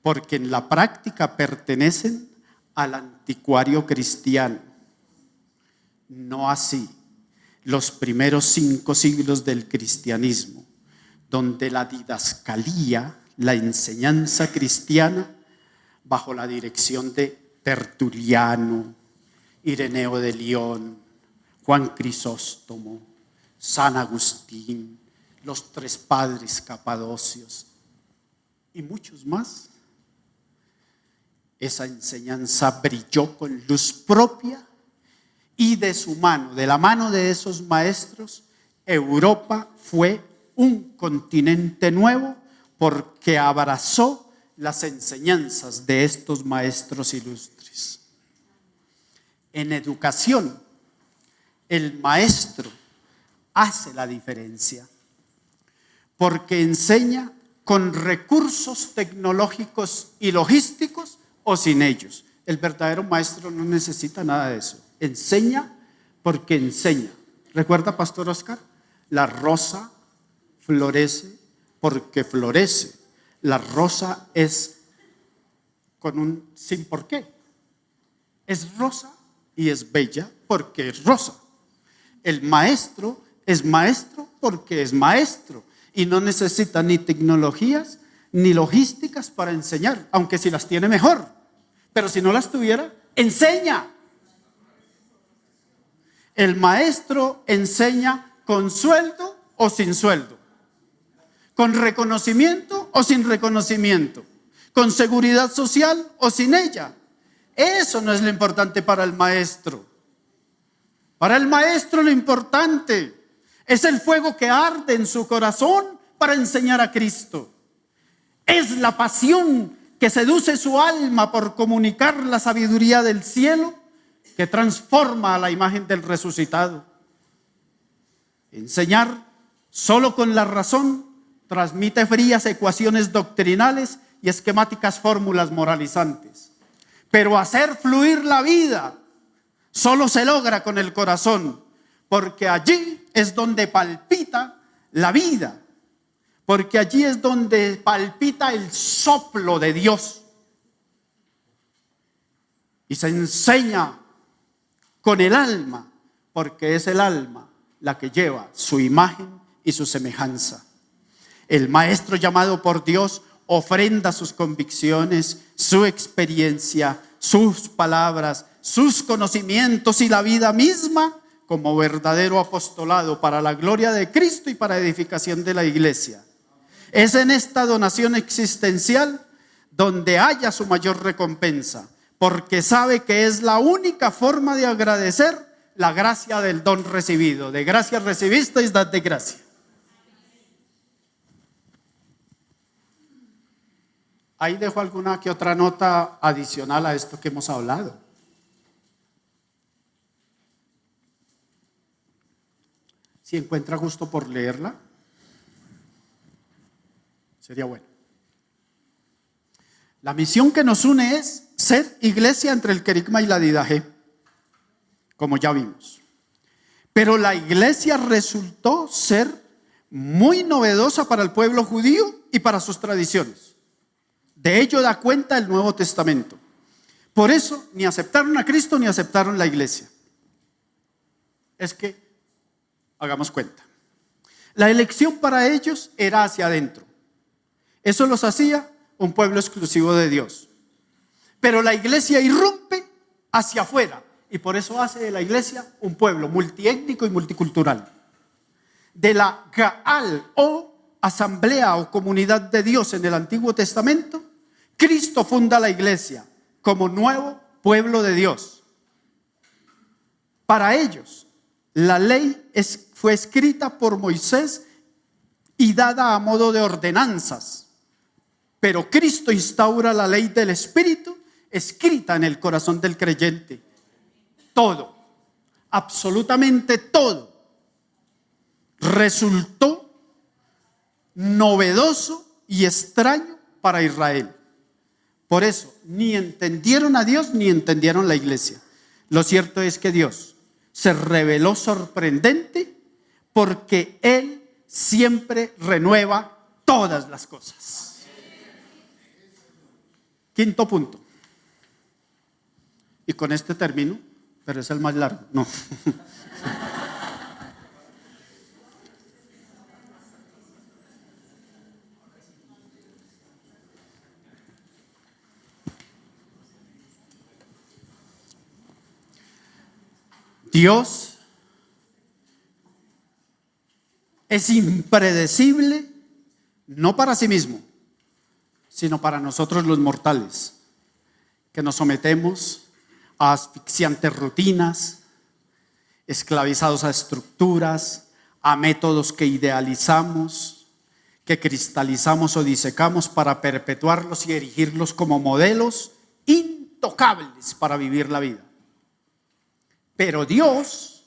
porque en la práctica pertenecen al anticuario cristiano. No así los primeros 5 siglos del cristianismo, donde la didascalía, la enseñanza cristiana, bajo la dirección de Tertuliano, Ireneo de León, Juan Crisóstomo, San Agustín, los 3 padres capadocios y muchos más, esa enseñanza brilló con luz propia y de su mano, de la mano de esos maestros, Europa fue un continente nuevo porque abrazó las enseñanzas de estos maestros ilustres. En educación, el maestro hace la diferencia porque enseña con recursos tecnológicos y logísticos o sin ellos. El verdadero maestro no necesita nada de eso. Enseña porque enseña. ¿Recuerda, Pastor Oscar? La rosa florece porque florece. La rosa es con un sin por qué. Es rosa y es bella porque es rosa. El maestro es maestro porque es maestro y no necesita ni tecnologías ni logísticas para enseñar, aunque si las tiene mejor. Pero si no las tuviera, enseña. El maestro enseña con sueldo o sin sueldo, con reconocimiento o sin reconocimiento, con seguridad social o sin ella. Eso no es lo importante para el maestro. Para el maestro lo importante es el fuego que arde en su corazón para enseñar a Cristo. Es la pasión que seduce su alma por comunicar la sabiduría del cielo que transforma a la imagen del resucitado. Enseñar solo con la razón transmite frías ecuaciones doctrinales y esquemáticas fórmulas moralizantes. Pero hacer fluir la vida solo se logra con el corazón, porque allí es donde palpita la vida, porque allí es donde palpita el soplo de Dios. Y se enseña con el alma, porque es el alma la que lleva su imagen y su semejanza. El maestro llamado por Dios ofrenda sus convicciones, su experiencia, sus palabras, sus conocimientos y la vida misma como verdadero apostolado para la gloria de Cristo y para edificación de la iglesia. Es en esta donación existencial donde haya su mayor recompensa, porque sabe que es la única forma de agradecer la gracia del don recibido. De gracia recibisteis, dad de gracia. Ahí dejo alguna que otra nota adicional a esto que hemos hablado. Si encuentra gusto por leerla, sería bueno. La misión que nos une es ser iglesia entre el querigma y la didaje, como ya vimos. Pero la iglesia resultó ser muy novedosa para el pueblo judío y para sus tradiciones. De ello da cuenta el Nuevo Testamento. Por eso ni aceptaron a Cristo ni aceptaron la iglesia. Es que, hagamos cuenta, la elección para ellos era hacia adentro. Eso los hacía un pueblo exclusivo de Dios. Pero la iglesia irrumpe hacia afuera y por eso hace de la iglesia un pueblo multiétnico y multicultural. De la Gaal o asamblea o comunidad de Dios en el Antiguo Testamento, Cristo funda la iglesia como nuevo pueblo de Dios. Para ellos, la ley fue escrita por Moisés y dada a modo de ordenanzas. Pero Cristo instaura la ley del Espíritu escrita en el corazón del creyente. Todo, absolutamente todo, resultó novedoso y extraño para Israel. Por eso, ni entendieron a Dios ni entendieron la iglesia. Lo cierto es que Dios se reveló sorprendente porque Él siempre renueva todas las cosas. Quinto punto. Y con este termino, pero es el más largo. No. Dios es impredecible, no para sí mismo, sino para nosotros los mortales, que nos sometemos a asfixiantes rutinas, esclavizados a estructuras, a métodos que idealizamos, que cristalizamos o disecamos para perpetuarlos y erigirlos como modelos intocables para vivir la vida. Pero Dios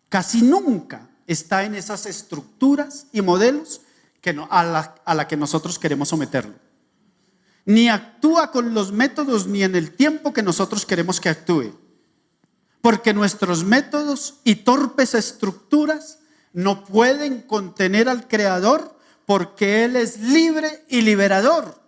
casi nunca está en esas estructuras y modelos a la que nosotros queremos someterlo. Ni actúa con los métodos ni en el tiempo que nosotros queremos que actúe. Porque nuestros métodos y torpes estructuras no pueden contener al Creador, porque Él es libre y liberador.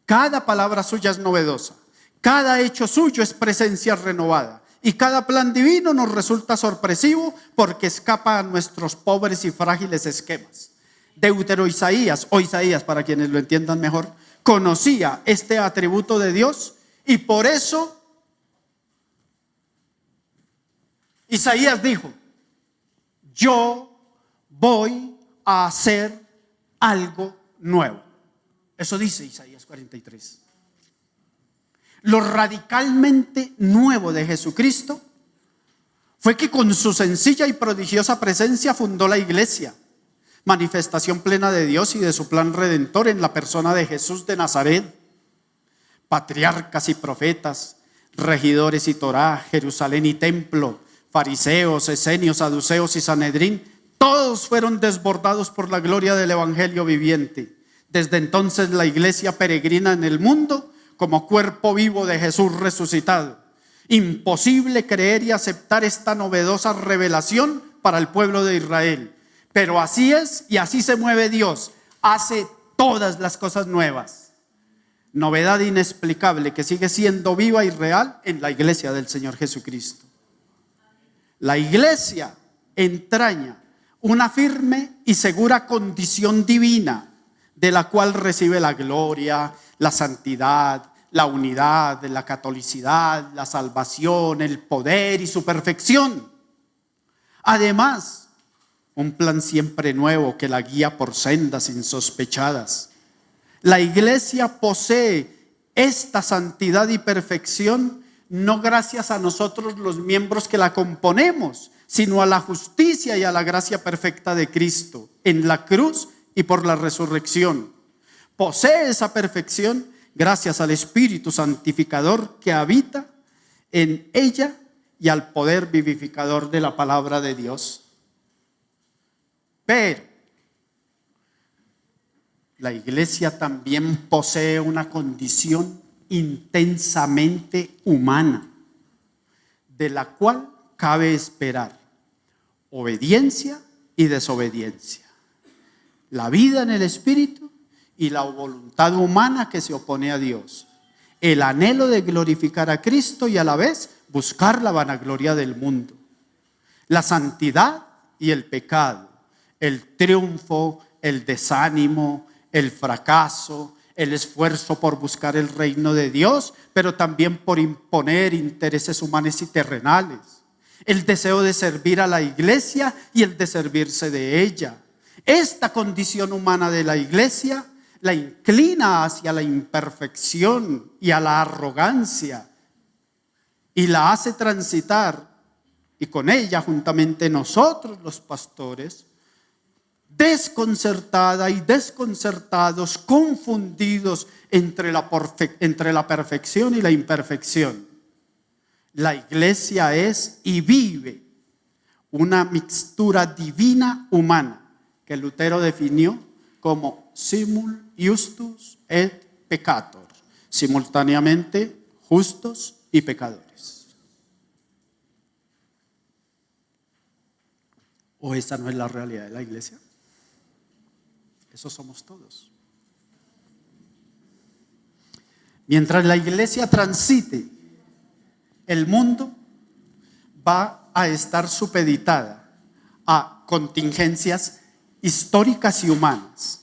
Cada palabra suya es novedosa. Cada hecho suyo es presencia renovada. Y cada plan divino nos resulta sorpresivo porque escapa a nuestros pobres y frágiles esquemas. Deutero Isaías, o Isaías para quienes lo entiendan mejor, conocía este atributo de Dios y por eso Isaías dijo: yo voy a hacer algo nuevo. Eso dice Isaías 43. Lo radicalmente nuevo de Jesucristo fue que con su sencilla y prodigiosa presencia fundó la iglesia, manifestación plena de Dios y de su plan redentor en la persona de Jesús de Nazaret. Patriarcas y profetas, regidores y Torá, Jerusalén y templo, fariseos, esenios, saduceos y Sanedrín, todos fueron desbordados por la gloria del evangelio viviente. Desde entonces la iglesia peregrina en el mundo como cuerpo vivo de Jesús resucitado. Imposible creer y aceptar esta novedosa revelación para el pueblo de Israel. Pero así es y así se mueve Dios. Hace todas las cosas nuevas. Novedad inexplicable que sigue siendo viva y real en la iglesia del Señor Jesucristo. La iglesia entraña una firme y segura condición divina de la cual recibe la gloria, la santidad, la unidad, la catolicidad, la salvación, el poder y su perfección. Además, un plan siempre nuevo que la guía por sendas insospechadas. La iglesia posee esta santidad y perfección no gracias a nosotros los miembros que la componemos, sino a la justicia y a la gracia perfecta de Cristo en la cruz y por la resurrección. Posee esa perfección gracias al Espíritu santificador que habita en ella y al poder vivificador de la palabra de Dios. Pero la iglesia también posee una condición intensamente humana, de la cual cabe esperar obediencia y desobediencia, la vida en el Espíritu y la voluntad humana que se opone a Dios, el anhelo de glorificar a Cristo y a la vez buscar la vanagloria del mundo, la santidad y el pecado, el triunfo, el desánimo, el fracaso, el esfuerzo por buscar el reino de Dios, pero también por imponer intereses humanos y terrenales, el deseo de servir a la iglesia y el de servirse de ella. Esta condición humana de la iglesia la inclina hacia la imperfección y a la arrogancia y la hace transitar, y con ella juntamente nosotros los pastores desconcertada y desconcertados, confundidos entre la perfección y la imperfección. La iglesia es y vive una mixtura divina humana que Lutero definió como simul justus et peccator, simultáneamente justos y pecadores. ¿O esa no es la realidad de la iglesia? Eso somos todos. Mientras la iglesia transite, el mundo va a estar supeditada a contingencias históricas y humanas.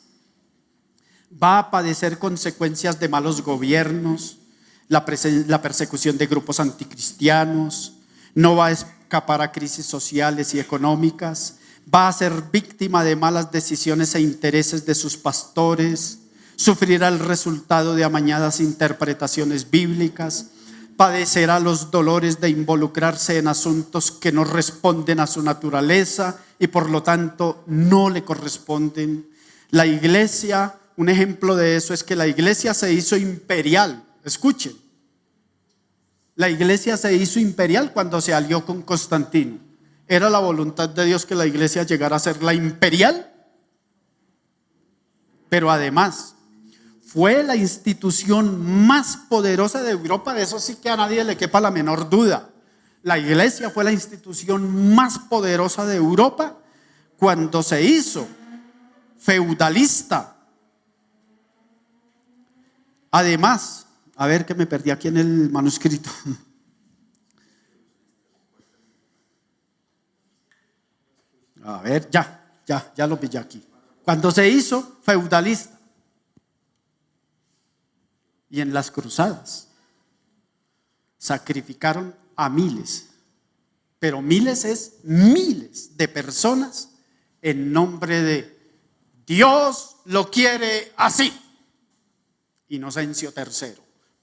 Va a padecer consecuencias de malos gobiernos, la persecución de grupos anticristianos, no va a escapar a crisis sociales y económicas, va a ser víctima de malas decisiones e intereses de sus pastores, sufrirá el resultado de amañadas interpretaciones bíblicas, padecerá los dolores de involucrarse en asuntos que no responden a su naturaleza y por lo tanto no le corresponden. La iglesia, un ejemplo de eso es que la iglesia se hizo imperial. Escuchen, la iglesia se hizo imperial cuando se alió con Constantino. ¿Era la voluntad de Dios que la iglesia llegara a ser la imperial? Pero además fue la institución más poderosa de Europa, de eso sí que a nadie le quepa la menor duda. La iglesia fue la institución más poderosa de Europa cuando se hizo feudalista. Además, a ver que me perdí aquí en el manuscrito. A ver, ya lo pillé aquí. Cuando se hizo feudalista. Y en las cruzadas sacrificaron a miles, pero miles es miles de personas en nombre de Dios lo quiere así. Inocencio III,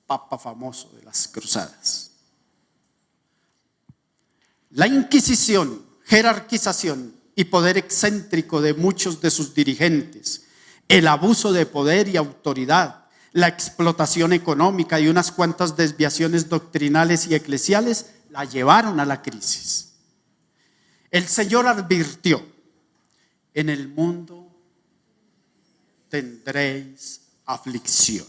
papa famoso de las cruzadas. La Inquisición, jerarquización y poder excéntrico de muchos de sus dirigentes, el abuso de poder y autoridad, la explotación económica y unas cuantas desviaciones doctrinales y eclesiales la llevaron a la crisis. El Señor advirtió: en el mundo tendréis aflicción.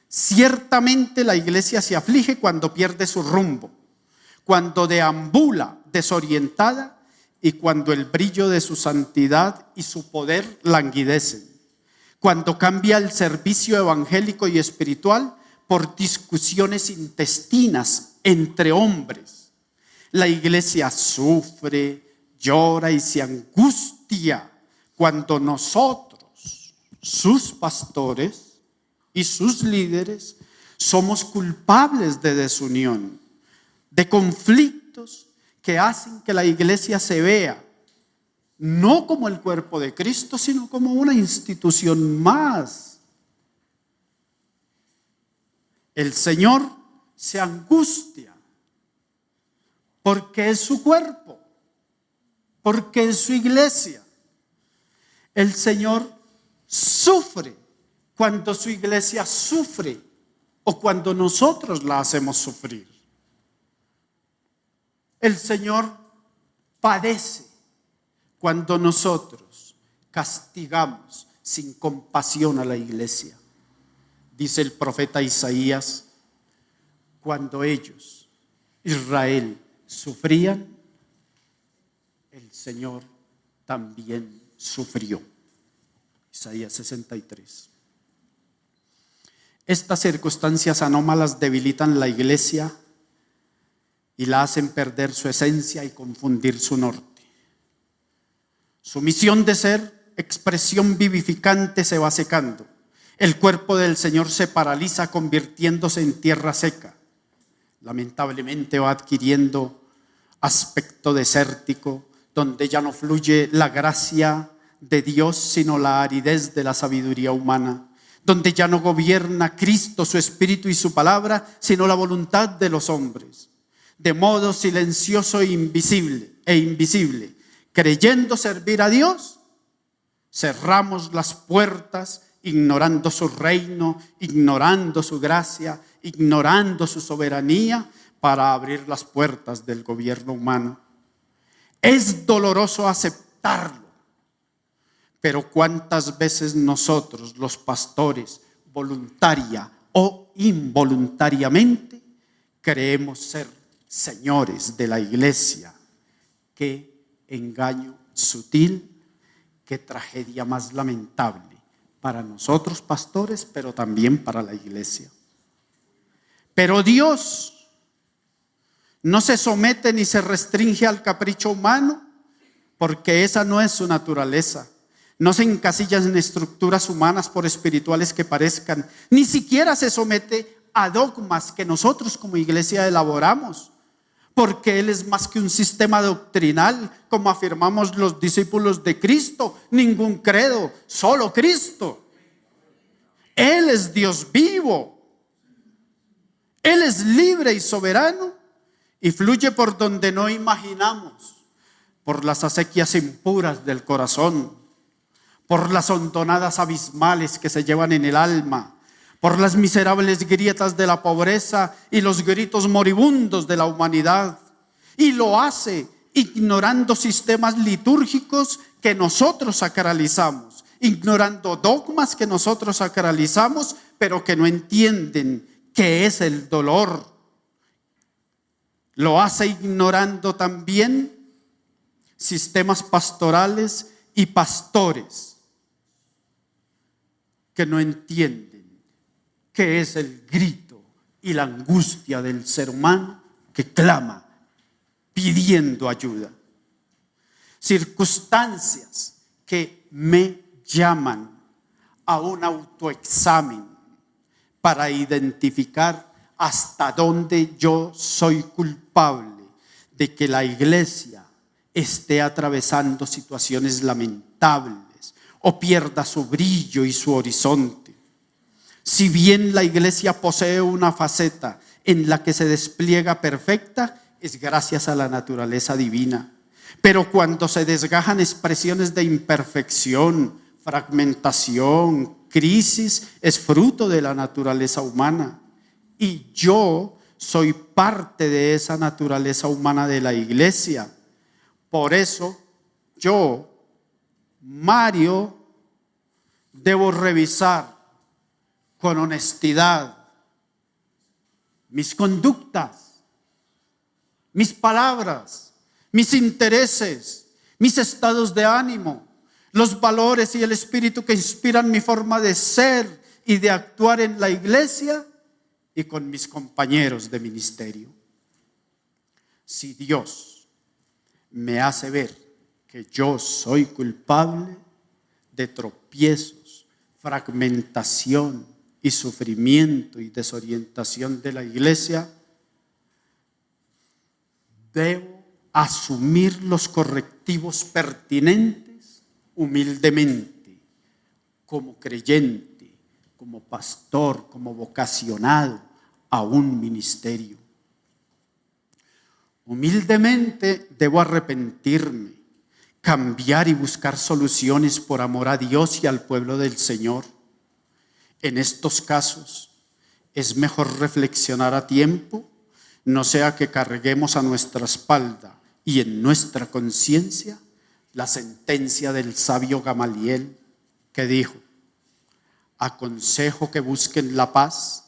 Ciertamente la iglesia se aflige cuando pierde su rumbo, cuando deambula desorientada y cuando el brillo de su santidad y su poder languidecen. Cuando cambia el servicio evangélico y espiritual por discusiones intestinas entre hombres. La iglesia sufre, llora y se angustia cuando nosotros, sus pastores y sus líderes, somos culpables de desunión, de conflictos que hacen que la iglesia se vea no como el cuerpo de Cristo, sino como una institución más. El Señor se angustia porque es su cuerpo, porque es su iglesia. El Señor sufre cuando su iglesia sufre o cuando nosotros la hacemos sufrir. El Señor padece cuando nosotros castigamos sin compasión a la iglesia. Dice el profeta Isaías: cuando ellos, Israel, sufrían, el Señor también sufrió. Isaías 63. Estas circunstancias anómalas debilitan la iglesia y la hacen perder su esencia y confundir su norte. Su misión de ser expresión vivificante se va secando. El cuerpo del Señor se paraliza, convirtiéndose en tierra seca. Lamentablemente va adquiriendo aspecto desértico, donde ya no fluye la gracia de Dios, sino la aridez de la sabiduría humana, donde ya no gobierna Cristo, su Espíritu y su palabra, sino la voluntad de los hombres, de modo silencioso e invisible, creyendo servir a Dios, cerramos las puertas ignorando su reino, ignorando su gracia, ignorando su soberanía para abrir las puertas del gobierno humano. Es doloroso aceptarlo, pero ¿cuántas veces nosotros, los pastores, voluntaria o involuntariamente, creemos ser señores de la iglesia? Qué engaño sutil, qué tragedia más lamentable para nosotros pastores, pero también para la iglesia. Pero Dios no se somete ni se restringe al capricho humano, porque esa no es su naturaleza. No se encasilla en estructuras humanas por espirituales que parezcan, ni siquiera se somete a dogmas que nosotros como iglesia elaboramos, porque Él es más que un sistema doctrinal, como afirmamos los discípulos de Cristo. Ningún credo, solo Cristo. Él es Dios vivo. Él es libre y soberano y fluye por donde no imaginamos, por las acequias impuras del corazón, por las hondonadas abismales que se llevan en el alma, por las miserables grietas de la pobreza y los gritos moribundos de la humanidad. Y lo hace ignorando sistemas litúrgicos que nosotros sacralizamos, ignorando dogmas que nosotros sacralizamos, pero que no entienden qué es el dolor. Lo hace ignorando también sistemas pastorales y pastores que no entienden qué es el grito y la angustia del ser humano que clama pidiendo ayuda. Circunstancias que me llaman a un autoexamen para identificar hasta dónde yo soy culpable de que la iglesia esté atravesando situaciones lamentables o pierda su brillo y su horizonte. Si bien la iglesia posee una faceta en la que se despliega perfecta, es gracias a la naturaleza divina. Pero cuando se desgajan expresiones de imperfección, fragmentación, crisis, es fruto de la naturaleza humana. Y yo soy parte de esa naturaleza humana de la iglesia. Por eso yo, Mario, debo revisar con honestidad mis conductas, mis palabras, mis intereses, mis estados de ánimo, los valores y el espíritu que inspiran mi forma de ser y de actuar en la iglesia y con mis compañeros de ministerio. Si Dios me hace ver que yo soy culpable de tropiezos, fragmentación y sufrimiento y desorientación de la iglesia, debo asumir los correctivos pertinentes humildemente, como creyente, como pastor, como vocacionado a un ministerio. Humildemente debo arrepentirme, cambiar y buscar soluciones por amor a Dios y al pueblo del Señor. En estos casos es mejor reflexionar a tiempo, no sea que carguemos a nuestra espalda y en nuestra conciencia la sentencia del sabio Gamaliel, que dijo: aconsejo que busquen la paz,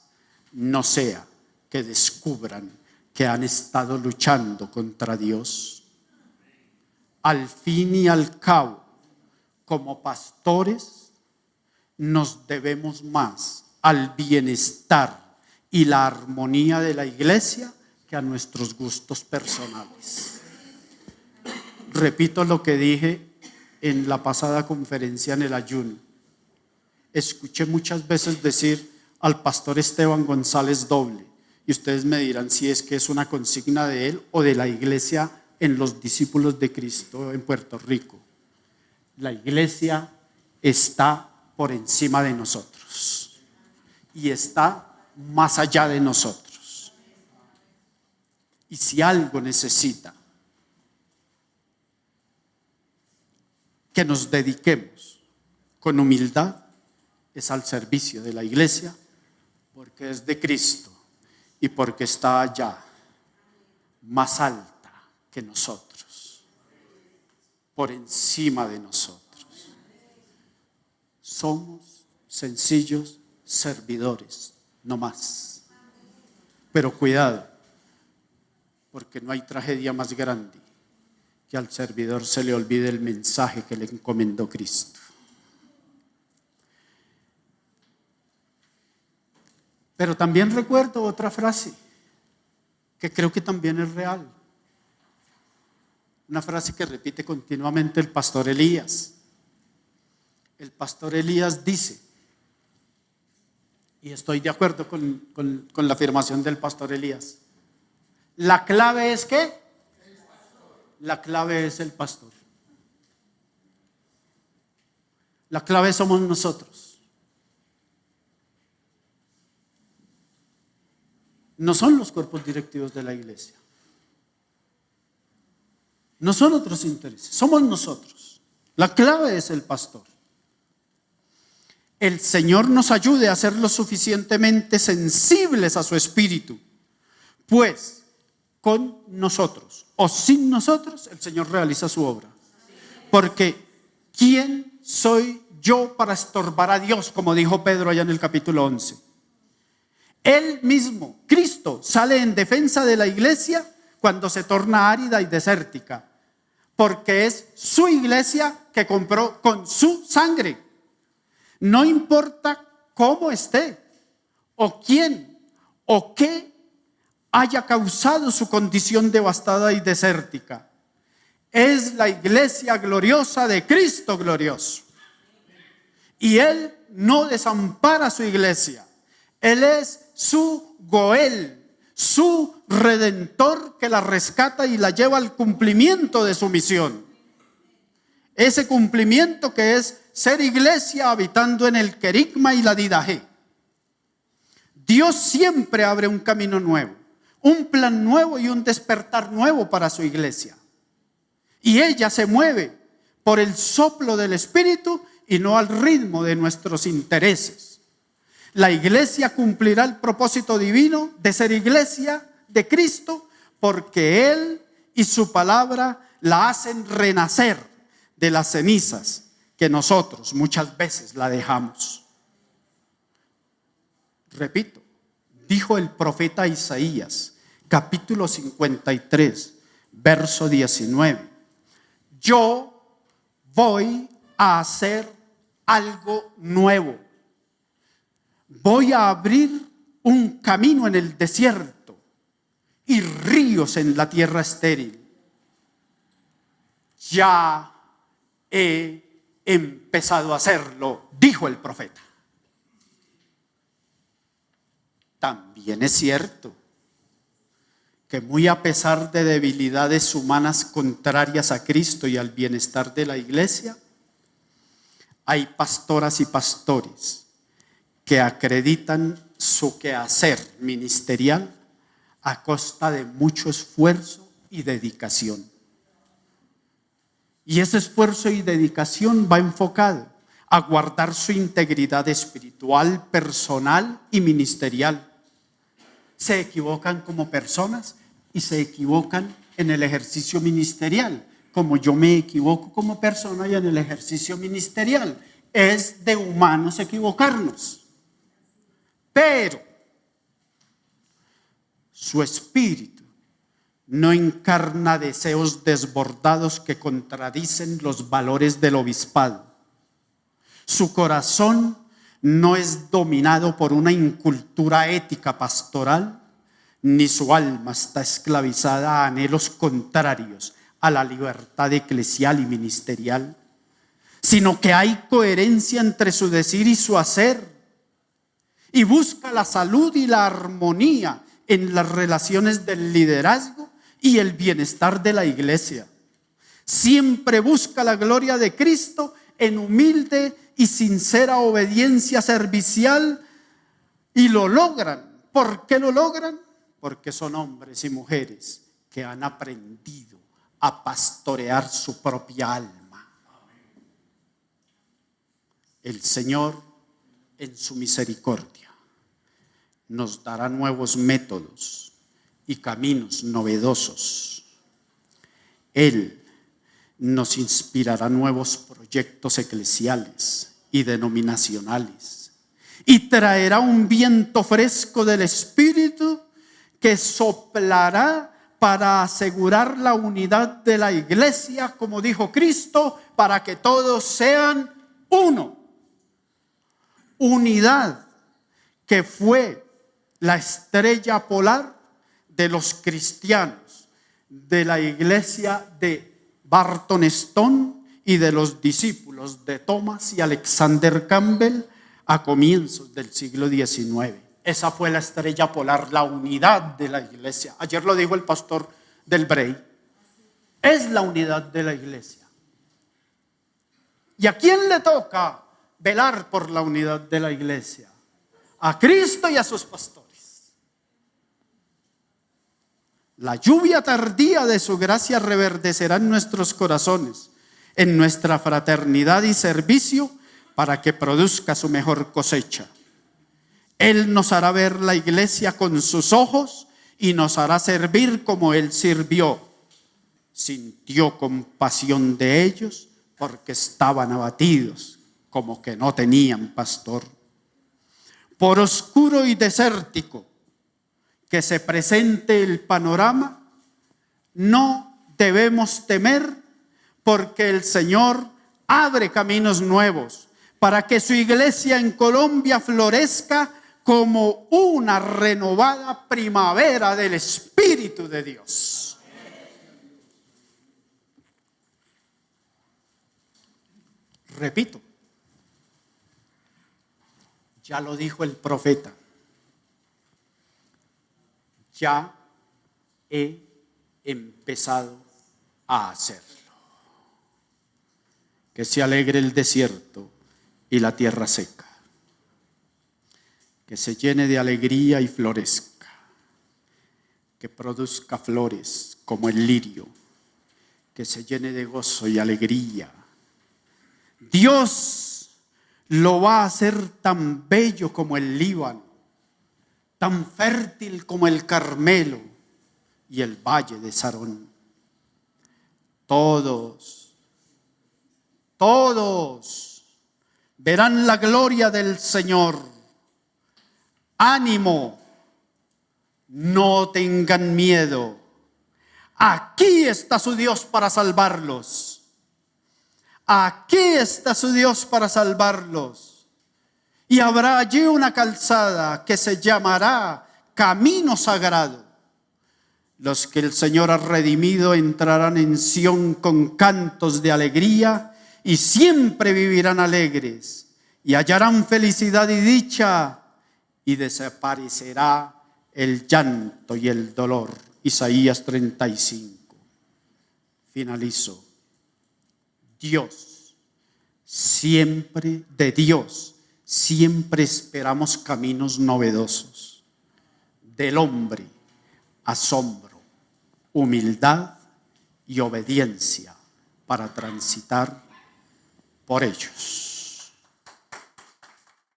no sea que descubran que han estado luchando contra Dios. Al fin y al cabo, como pastores, nos debemos más al bienestar y la armonía de la iglesia que a nuestros gustos personales. Repito lo que dije en la pasada conferencia en el ayuno. Escuché muchas veces decir al pastor Esteban González Doble, y ustedes me dirán si es que es una consigna de él o de la iglesia en los discípulos de Cristo en Puerto Rico: la iglesia está por encima de nosotros y está más allá de nosotros. Y si algo necesita, que nos dediquemos con humildad, es al servicio de la iglesia, porque es de Cristo y porque está allá, más alta que nosotros, por encima de nosotros. Somos sencillos servidores, no más. Pero cuidado, porque no hay tragedia más grande que al servidor se le olvide el mensaje que le encomendó Cristo. Pero también recuerdo otra frase que creo que también es real. Una frase que repite continuamente el pastor Elías. El pastor Elías dice, y estoy de acuerdo con la afirmación del pastor Elías, la clave es ¿qué? La clave es el pastor. La clave somos nosotros. No son los cuerpos directivos de la iglesia. No son otros intereses, somos nosotros. La clave es el pastor. El Señor nos ayude a ser lo suficientemente sensibles a su espíritu, pues con nosotros o sin nosotros el Señor realiza su obra. Porque ¿quién soy yo para estorbar a Dios? Como dijo Pedro allá en el capítulo 11. Él mismo, Cristo, sale en defensa de la iglesia cuando se torna árida y desértica, porque es su iglesia que compró con su sangre. No importa cómo esté, o quién, o qué haya causado su condición devastada y desértica. Es la iglesia gloriosa de Cristo glorioso. Y Él no desampara a su iglesia. Él es su Goel, su redentor que la rescata y la lleva al cumplimiento de su misión. Ese cumplimiento que es ser iglesia habitando en el querigma y la didaje. Dios siempre abre un camino nuevo, un plan nuevo y un despertar nuevo para su iglesia. Y ella se mueve por el soplo del Espíritu y no al ritmo de nuestros intereses. La iglesia cumplirá el propósito divino de ser iglesia de Cristo porque Él y su palabra la hacen renacer de las cenizas que nosotros muchas veces la dejamos. Repito, dijo el profeta Isaías, capítulo 53, verso 19. Yo voy a hacer algo nuevo. Voy a abrir un camino en el desierto y ríos en la tierra estéril. Ya he empezado a hacerlo, dijo el profeta. También es cierto que muy a pesar de debilidades humanas contrarias a Cristo y al bienestar de la iglesia, hay pastoras y pastores que acreditan su quehacer ministerial a costa de mucho esfuerzo y dedicación. Y ese esfuerzo y dedicación va enfocado a guardar su integridad espiritual, personal y ministerial. Se equivocan como personas y se equivocan en el ejercicio ministerial, como yo me equivoco como persona y en el ejercicio ministerial. Es de humanos equivocarnos. Pero su espíritu no encarna deseos desbordados que contradicen los valores del obispado. Su corazón no es dominado por una incultura ética pastoral, ni su alma está esclavizada a anhelos contrarios a la libertad eclesial y ministerial, sino que hay coherencia entre su decir y su hacer, y busca la salud y la armonía en las relaciones del liderazgo y el bienestar de la iglesia. Siempre busca la gloria de Cristo en humilde y sincera obediencia servicial y lo logran. ¿Por qué lo logran? Porque son hombres y mujeres que han aprendido a pastorear su propia alma. el Señor, en su misericordia, nos dará nuevos métodos y caminos novedosos. Él nos inspirará nuevos proyectos eclesiales y denominacionales y traerá un viento fresco del Espíritu que soplará para asegurar la unidad de la iglesia, como dijo Cristo, para que todos sean uno. Unidad que fue la estrella polar de los cristianos, de la iglesia de Barton Stone y de los discípulos de Thomas y Alexander Campbell a comienzos del siglo XIX. Esa fue la estrella polar, la unidad de la iglesia. Ayer lo dijo el pastor del Brey. Es la unidad de la iglesia. ¿Y a quién le toca velar por la unidad de la iglesia? A Cristo y a sus pastores. La lluvia tardía de su gracia reverdecerá en nuestros corazones, en nuestra fraternidad y servicio, para que produzca su mejor cosecha. Él nos hará ver la iglesia con sus ojos y nos hará servir como Él sirvió. Sintió compasión de ellos porque estaban abatidos, como que no tenían pastor. Por oscuro y desértico que se presente el panorama, no debemos temer, porque el Señor abre caminos nuevos para que su iglesia en Colombia florezca como una renovada primavera del Espíritu de Dios. Repito, ya lo dijo el profeta, ya he empezado a hacerlo. Que se alegre el desierto y la tierra seca, que se llene de alegría y florezca, que produzca flores como el lirio, que se llene de gozo y alegría. Dios lo va a hacer tan bello como el Líbano, tan fértil como el Carmelo y el valle de Sarón. Todos verán la gloria del Señor. Ánimo, no tengan miedo. Aquí está su Dios para salvarlos. Aquí está su Dios para salvarlos. Y habrá allí una calzada que se llamará Camino Sagrado. Los que el Señor ha redimido entrarán en Sión con cantos de alegría y siempre vivirán alegres y hallarán felicidad y dicha y desaparecerá el llanto y el dolor. Isaías 35. Finalizo. De Dios siempre esperamos caminos novedosos. Del hombre, asombro, humildad y obediencia para transitar por ellos.